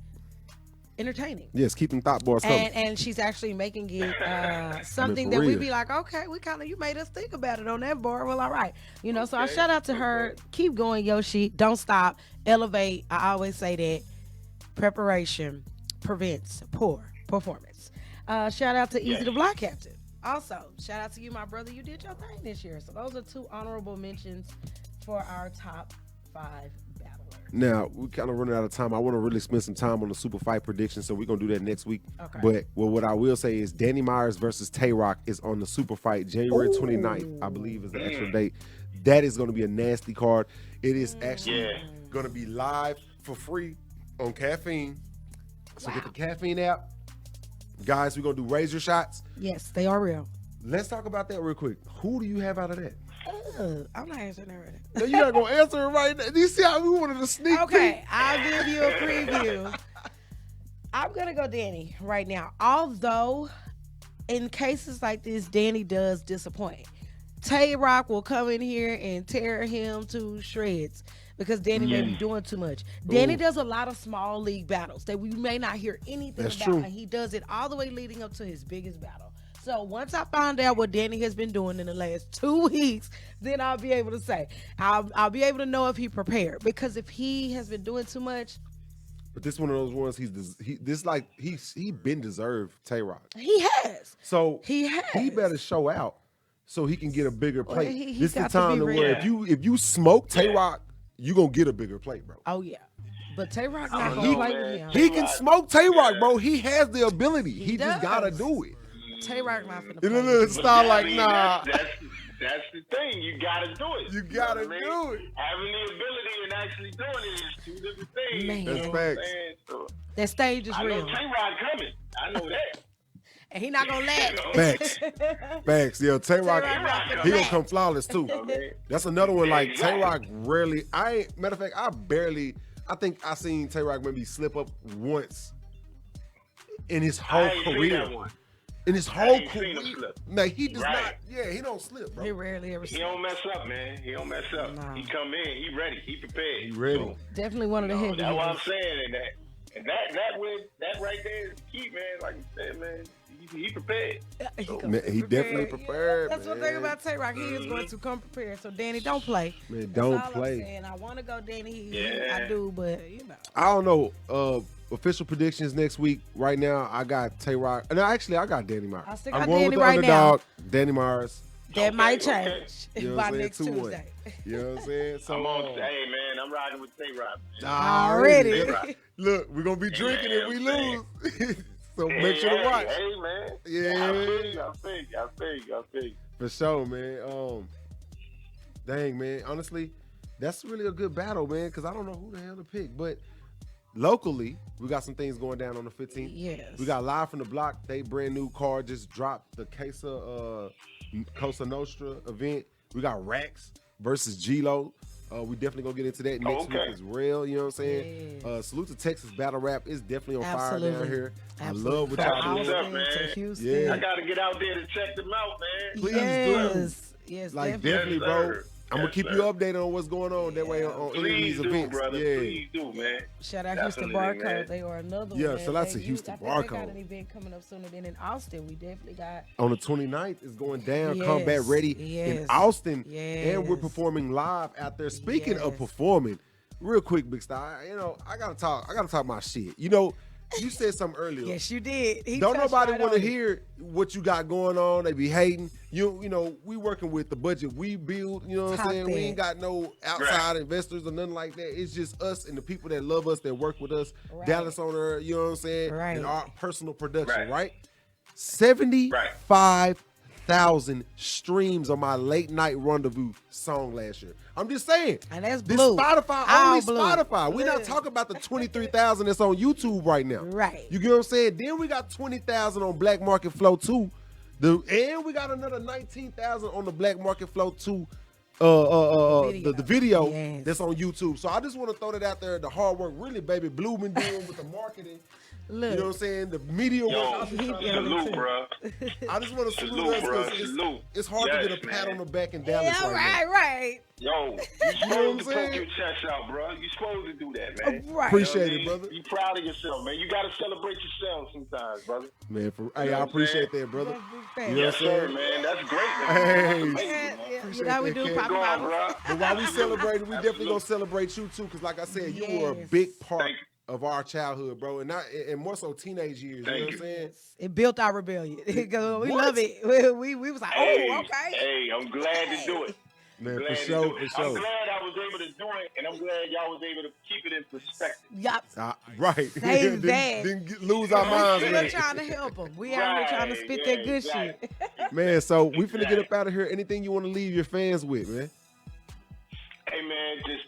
Speaker 4: entertaining.
Speaker 3: Yes, keep them thought bars coming.
Speaker 4: And she's actually making it something
Speaker 3: For
Speaker 4: that we'd
Speaker 3: real.
Speaker 4: be like, okay, you made us think about it on that bar. Well, all right. You know, so I shout out to her. Keep going, Yoshi. Don't stop. Elevate. I always say that. Preparation prevents poor performance. Shout out to Easy
Speaker 5: Yes.
Speaker 4: the Block Captain. Also, shout out to you, my brother. You did your thing this year. So those are 2 honorable mentions for our top 5 battlers.
Speaker 3: Now, we kind of running out of time. I want to really spend some time on the super fight prediction, so we're going to do that next week.
Speaker 4: Okay.
Speaker 3: But what I will say is Danny Myers versus Tay Rock is on the super fight January 29th, I believe is the actual date. That is going to be a nasty card. It is actually
Speaker 5: Yeah.
Speaker 3: going to be live for free on Caffeine. So get the Caffeine app. Guys, we're going to do razor shots.
Speaker 4: Yes, they are real.
Speaker 3: Let's talk about that real quick. Who do you have out of that?
Speaker 4: I'm not answering that right now.
Speaker 3: No, you're not going to answer it right now. Do you see how we wanted to sneak
Speaker 4: Okay,
Speaker 3: peek?
Speaker 4: I'll give you a preview. I'm gonna go Danny right now. Although, in cases like this, Danny does disappoint. Tay Rock will come in here and tear him to shreds because Danny may be doing too much. Danny does a lot of small league battles that we may not hear anything
Speaker 3: That's
Speaker 4: about,
Speaker 3: true.
Speaker 4: and he does it all the way leading up to his biggest battle. So once I find out what Danny has been doing in the last 2 weeks, then I'll be able to say I'll be able to know if he prepared. Because if he has been doing too much,
Speaker 3: But this one of those ones he been deserved Tay Rock.
Speaker 4: he has.
Speaker 3: So
Speaker 4: He has.
Speaker 3: he better show out so he can get a bigger
Speaker 4: Well,
Speaker 3: plate.
Speaker 4: he's
Speaker 3: This the
Speaker 4: got to
Speaker 3: time
Speaker 4: be
Speaker 3: to where
Speaker 4: real.
Speaker 3: if you smoke Tay Rock, you gonna get a bigger plate, bro.
Speaker 4: Oh yeah, but Tay Rock not
Speaker 5: don't
Speaker 4: gonna
Speaker 5: know,
Speaker 4: play
Speaker 5: man.
Speaker 4: with him.
Speaker 3: He can smoke Tay Rock, bro. He has the ability. He just
Speaker 4: does.
Speaker 3: gotta do it.
Speaker 4: Tay Rock not finna
Speaker 3: And
Speaker 4: play.
Speaker 3: then
Speaker 4: with
Speaker 3: it's
Speaker 4: him.
Speaker 3: style
Speaker 5: I
Speaker 3: like
Speaker 5: mean,
Speaker 3: nah.
Speaker 5: That's the thing. You gotta do it.
Speaker 3: You
Speaker 5: know
Speaker 3: gotta
Speaker 5: what I mean?
Speaker 3: do it.
Speaker 5: Having the ability and actually doing it is 2 different things.
Speaker 4: Man.
Speaker 5: You know
Speaker 3: That's
Speaker 5: what I'm
Speaker 3: facts.
Speaker 5: saying? So,
Speaker 4: That stage is
Speaker 5: I know
Speaker 4: real,
Speaker 5: Tay-Rod coming. I know that.
Speaker 4: and he not gonna lag.
Speaker 3: Facts. Facts. Yeah, Tay Rock,
Speaker 4: Tay-Rock
Speaker 3: he gonna
Speaker 4: back.
Speaker 3: come flawless too.
Speaker 5: Okay.
Speaker 3: That's another one. Like Tay
Speaker 5: Exactly.
Speaker 3: Rock rarely. Matter of fact, I think I seen Tay Rock maybe slip up once in his
Speaker 5: I
Speaker 3: whole
Speaker 5: ain't seen
Speaker 3: career.
Speaker 5: that one.
Speaker 3: In his whole
Speaker 5: ain't seen him
Speaker 3: career,
Speaker 5: slip.
Speaker 3: no, he does
Speaker 5: Right.
Speaker 3: not. Yeah, he don't slip, bro.
Speaker 4: He rarely ever.
Speaker 5: He don't mess up, man. He don't mess up.
Speaker 4: Nah.
Speaker 5: He come in. He ready. He prepared.
Speaker 3: He ready.
Speaker 5: So,
Speaker 4: Definitely one of the heavy
Speaker 5: that's what I'm
Speaker 4: hitters.
Speaker 5: saying. And that right there is key, man. Like you said, man. He prepared.
Speaker 4: He gonna
Speaker 3: Man,
Speaker 4: be
Speaker 3: he definitely
Speaker 4: prepared.
Speaker 3: prepared,
Speaker 4: That's one
Speaker 3: man.
Speaker 4: thing about Tay Rock. He is going to come prepared. So Danny, don't play.
Speaker 3: Man,
Speaker 4: That's
Speaker 3: don't
Speaker 4: all
Speaker 3: play.
Speaker 4: I'm saying. I want to go Danny.
Speaker 5: Yeah.
Speaker 4: I do, but you know.
Speaker 3: I don't know. Official predictions next week. Right now, I got Tay Rock. No, actually, I got Danny Myers.
Speaker 4: I still
Speaker 3: I'm
Speaker 4: got
Speaker 3: going
Speaker 4: Danny
Speaker 3: with the
Speaker 4: right now.
Speaker 3: underdog, Danny Myers.
Speaker 4: That
Speaker 5: Okay,
Speaker 4: might
Speaker 5: okay.
Speaker 4: change
Speaker 3: You know
Speaker 4: by
Speaker 3: what I'm
Speaker 4: next
Speaker 3: saying? 2-1.
Speaker 4: Tuesday.
Speaker 3: You know what I'm saying? So,
Speaker 5: I'm on. Hey, man. I'm riding with Tay-Rod.
Speaker 4: Already.
Speaker 5: Tay-Rod.
Speaker 3: Look, we're gonna be drinking if we
Speaker 5: man.
Speaker 3: lose. So make sure to watch.
Speaker 5: Hey, man.
Speaker 3: Yeah.
Speaker 5: I feel you.
Speaker 3: For sure, man. Dang, man. Honestly, that's really a good battle, man, because I don't know who the hell to pick. But locally, we got some things going down on the 15th.
Speaker 4: Yes.
Speaker 3: We got Live from the Block. They brand new card just dropped, the Cosa Nostra event. We got Rax versus G-Lo. We definitely gonna get into that next week as well. You know what I'm saying?
Speaker 4: Yes.
Speaker 3: Salute to Texas Battle Rap. It's definitely on fire
Speaker 4: Absolutely.
Speaker 3: down here.
Speaker 4: Absolutely.
Speaker 3: I love what
Speaker 4: From
Speaker 3: y'all
Speaker 5: What's
Speaker 3: doing.
Speaker 5: up,
Speaker 4: Austin
Speaker 5: man?
Speaker 4: to Houston.
Speaker 3: Yeah.
Speaker 5: I gotta get out there to check them out, man.
Speaker 3: Please
Speaker 4: Yes. Yes,
Speaker 3: Like
Speaker 4: definitely.
Speaker 3: definitely, bro.
Speaker 5: sir.
Speaker 3: I'm gonna
Speaker 5: Yes,
Speaker 3: keep
Speaker 5: sir.
Speaker 3: you updated on what's going on. That way on any of
Speaker 5: Please
Speaker 3: these
Speaker 5: do,
Speaker 3: events.
Speaker 5: brother.
Speaker 3: Yeah.
Speaker 5: Please do, man.
Speaker 4: Shout out Houston
Speaker 5: Definitely,
Speaker 4: Barcode.
Speaker 5: man.
Speaker 4: They are another
Speaker 3: Yeah,
Speaker 4: one.
Speaker 3: shout out to
Speaker 4: They-
Speaker 3: Houston
Speaker 4: I think they got
Speaker 3: Barcode.
Speaker 4: an event coming up sooner than in Austin. We definitely got.
Speaker 3: On the 29th, it's going down.
Speaker 4: Yes,
Speaker 3: Combat Ready in
Speaker 4: yes,
Speaker 3: Austin.
Speaker 4: yes.
Speaker 3: And we're performing live out there. Speaking of
Speaker 4: Yes.
Speaker 3: performing, real quick, Big Star, I gotta talk my shit. You said something earlier.
Speaker 4: Yes, you did. He
Speaker 3: Don't
Speaker 4: touched
Speaker 3: nobody
Speaker 4: right
Speaker 3: want to
Speaker 4: on it.
Speaker 3: hear what you got going on. They be hating. You know, we working with the budget we build. You know what I'm
Speaker 4: Top
Speaker 3: saying? We
Speaker 4: that.
Speaker 3: ain't got no outside investors or nothing like that. It's just us and the people that love us, that work with us.
Speaker 4: Right.
Speaker 3: Dallas on her, you know what I'm saying?
Speaker 4: Right.
Speaker 3: And our personal production,
Speaker 5: Right.
Speaker 3: right? 75,000 streams on my late night rendezvous song last year. I'm just saying.
Speaker 4: And that's
Speaker 3: This
Speaker 4: blue.
Speaker 3: Spotify,
Speaker 4: All
Speaker 3: only
Speaker 4: blue.
Speaker 3: Spotify. We're not
Speaker 4: Look.
Speaker 3: talking about the 23,000 that's on YouTube right now.
Speaker 4: Right.
Speaker 3: You get what I'm saying? Then we got 20,000 on Black Market Flow 2. And we got another 19,000 on the Black Market Flow 2 the video
Speaker 4: Yes.
Speaker 3: that's on YouTube. So I just want to throw that out there. The hard work really Baby Blue been doing with the marketing.
Speaker 4: Look.
Speaker 3: You know what I'm saying? The media work.
Speaker 5: Yo,
Speaker 3: I just trying to-
Speaker 5: salute, bro.
Speaker 3: I just want to salute
Speaker 5: Salute,
Speaker 3: us
Speaker 5: bro.
Speaker 3: because
Speaker 5: Salute.
Speaker 3: it's hard to
Speaker 5: Yes,
Speaker 3: get a pat
Speaker 5: man.
Speaker 3: on the back in Dallas
Speaker 4: Yeah,
Speaker 3: right
Speaker 4: right.
Speaker 5: Yo, you
Speaker 3: know what
Speaker 5: supposed to
Speaker 3: I'm
Speaker 5: poke
Speaker 3: saying?
Speaker 5: your chest out, bro. You supposed to do that, man.
Speaker 4: Right.
Speaker 3: Appreciate
Speaker 5: You
Speaker 3: it,
Speaker 5: know what I mean?
Speaker 3: brother.
Speaker 5: Be proud of yourself, man. You gotta celebrate yourself sometimes, brother.
Speaker 3: Man,
Speaker 5: You
Speaker 3: hey,
Speaker 5: know
Speaker 3: I
Speaker 5: what I'm
Speaker 3: appreciate
Speaker 5: saying?
Speaker 3: that, brother.
Speaker 4: That's big
Speaker 3: You know
Speaker 5: Yes,
Speaker 3: what I'm
Speaker 5: sir,
Speaker 3: saying?
Speaker 5: man. That's great, man.
Speaker 3: Hey.
Speaker 5: That's amazing,
Speaker 4: Yeah,
Speaker 5: man.
Speaker 4: you
Speaker 3: Appreciate
Speaker 4: know how we
Speaker 3: that,
Speaker 4: do,
Speaker 3: kid.
Speaker 4: Papa
Speaker 5: Go on,
Speaker 4: Mama.
Speaker 5: bro.
Speaker 3: But while we celebrating, we definitely gonna
Speaker 5: Absolutely.
Speaker 3: celebrate you too, because like I said, you were a
Speaker 4: Yes.
Speaker 3: big part
Speaker 5: Thank you.
Speaker 3: of our childhood, bro, and more so teenage years.
Speaker 5: Thank
Speaker 3: you know
Speaker 5: you.
Speaker 3: what I'm saying?
Speaker 4: It built our rebellion. 'Cause we
Speaker 3: What?
Speaker 4: love it. We was like,
Speaker 5: Hey,
Speaker 4: oh, okay.
Speaker 5: hey, I'm glad to do it.
Speaker 3: Man,
Speaker 5: Glad
Speaker 3: for
Speaker 5: to
Speaker 3: sure,
Speaker 5: do
Speaker 3: for
Speaker 5: it. I'm
Speaker 3: sure.
Speaker 5: glad I was able to do it, and I'm glad y'all was able to keep it in perspective.
Speaker 4: Yup.
Speaker 3: Right.
Speaker 4: Say
Speaker 3: Didn't-
Speaker 4: that.
Speaker 3: didn't lose our
Speaker 4: We
Speaker 3: minds
Speaker 4: still
Speaker 3: with it.
Speaker 4: trying to help them. We out here trying to
Speaker 5: Right,
Speaker 4: spit
Speaker 5: yeah,
Speaker 4: that good
Speaker 5: exactly.
Speaker 4: shit.
Speaker 3: Man, so we finna get up out of here. Anything you want to leave your fans with, man?
Speaker 5: Hey, man, just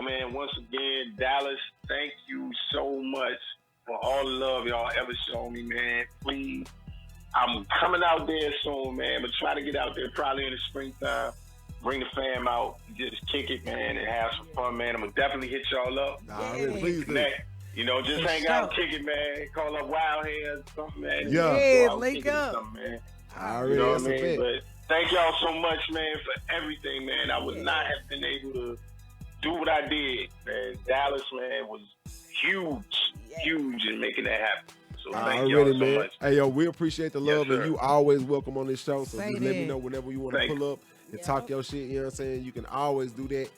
Speaker 5: man, once again, Dallas, thank you so much for all the love y'all ever shown me, man. Please, I'm coming out there soon, man, but try to get out there probably in the springtime. Bring the fam out, just kick it, man, and have some fun, man. I'm going to definitely hit y'all up.
Speaker 3: Nah, man, please do.
Speaker 5: Connect. You know, just
Speaker 4: For
Speaker 5: hang out,
Speaker 4: sure.
Speaker 5: kick it, man. Call up Wild Hands, something, man.
Speaker 3: Yeah.
Speaker 5: Go
Speaker 4: Yeah,
Speaker 5: out,
Speaker 4: link
Speaker 5: kick it or
Speaker 4: up.
Speaker 5: something, man.
Speaker 3: I
Speaker 5: You
Speaker 3: already
Speaker 5: know
Speaker 3: that's
Speaker 5: what I
Speaker 3: a
Speaker 5: mean?
Speaker 3: fact.
Speaker 5: But thank y'all so much, man, for everything, man. I would not have been able to do what I did, man. Dallas, man, was huge in making that happen. So thank y'all
Speaker 3: Already,
Speaker 5: so
Speaker 3: man.
Speaker 5: much.
Speaker 3: Hey, yo, we appreciate the
Speaker 5: Yes,
Speaker 3: love, and
Speaker 5: sir.
Speaker 3: you always welcome on this show. So
Speaker 4: Say
Speaker 3: just let me
Speaker 4: that.
Speaker 3: know whenever you want to
Speaker 5: Thank
Speaker 3: pull up and talk your shit. You know what I'm saying? You can always do that.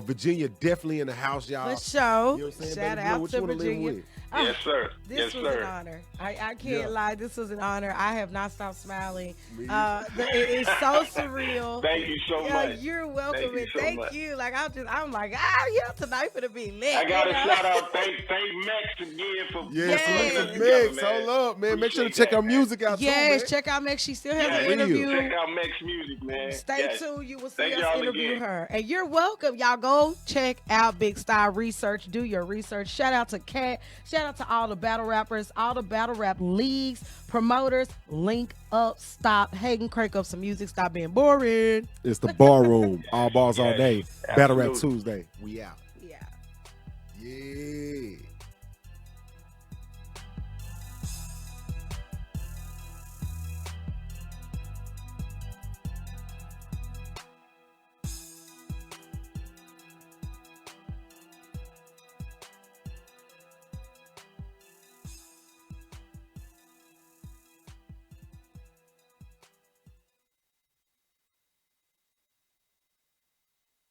Speaker 3: Virginia definitely in the house, y'all.
Speaker 4: For sure.
Speaker 3: You know what I'm saying?
Speaker 4: Shout
Speaker 3: Baby Blue,
Speaker 4: out
Speaker 3: what
Speaker 4: to
Speaker 3: you wanna leave 'em
Speaker 4: Virginia.
Speaker 3: with?
Speaker 4: Oh,
Speaker 5: Yes, sir.
Speaker 4: This
Speaker 5: Yes,
Speaker 4: was
Speaker 5: sir.
Speaker 4: an honor. I can't
Speaker 3: Yeah.
Speaker 4: lie. This was an honor. I have not stopped smiling.
Speaker 3: Me
Speaker 4: It's so surreal.
Speaker 5: Thank you so
Speaker 4: Yeah,
Speaker 5: much.
Speaker 4: you're welcome,
Speaker 5: Thank you
Speaker 4: and
Speaker 5: so
Speaker 4: thank
Speaker 5: much.
Speaker 4: you. Like I'm like, yeah, tonight for to be lit.
Speaker 5: I got to
Speaker 4: you know?
Speaker 5: shout out, thank Max again for
Speaker 3: Yeah,
Speaker 4: Yes.
Speaker 3: salute
Speaker 5: putting
Speaker 3: to
Speaker 5: us together,
Speaker 3: Mex.
Speaker 5: man.
Speaker 3: Hold up, man. Make sure to
Speaker 5: Appreciate
Speaker 3: check
Speaker 5: that,
Speaker 3: our
Speaker 5: man.
Speaker 3: music out
Speaker 4: Yes,
Speaker 3: too, man.
Speaker 4: check out Meg. She still has
Speaker 5: Yeah,
Speaker 4: an
Speaker 3: real.
Speaker 4: interview.
Speaker 5: Check out Max music, man.
Speaker 4: Stay
Speaker 5: Yes.
Speaker 4: tuned. You will see
Speaker 5: Thank
Speaker 4: us
Speaker 5: y'all
Speaker 4: interview
Speaker 5: again.
Speaker 4: her. And you're welcome. Y'all go check out Big Star Research. Do your research. Shout out to Kat. Shout out to all the battle rappers, all the battle rap leagues, promoters. Link up, stop, hating, crank up some music, stop being boring.
Speaker 3: It's the bar room. All balls all
Speaker 5: Yes,
Speaker 3: day. Battle Rap
Speaker 5: absolutely.
Speaker 3: Tuesday. We out.
Speaker 4: Yeah.
Speaker 3: Yeah.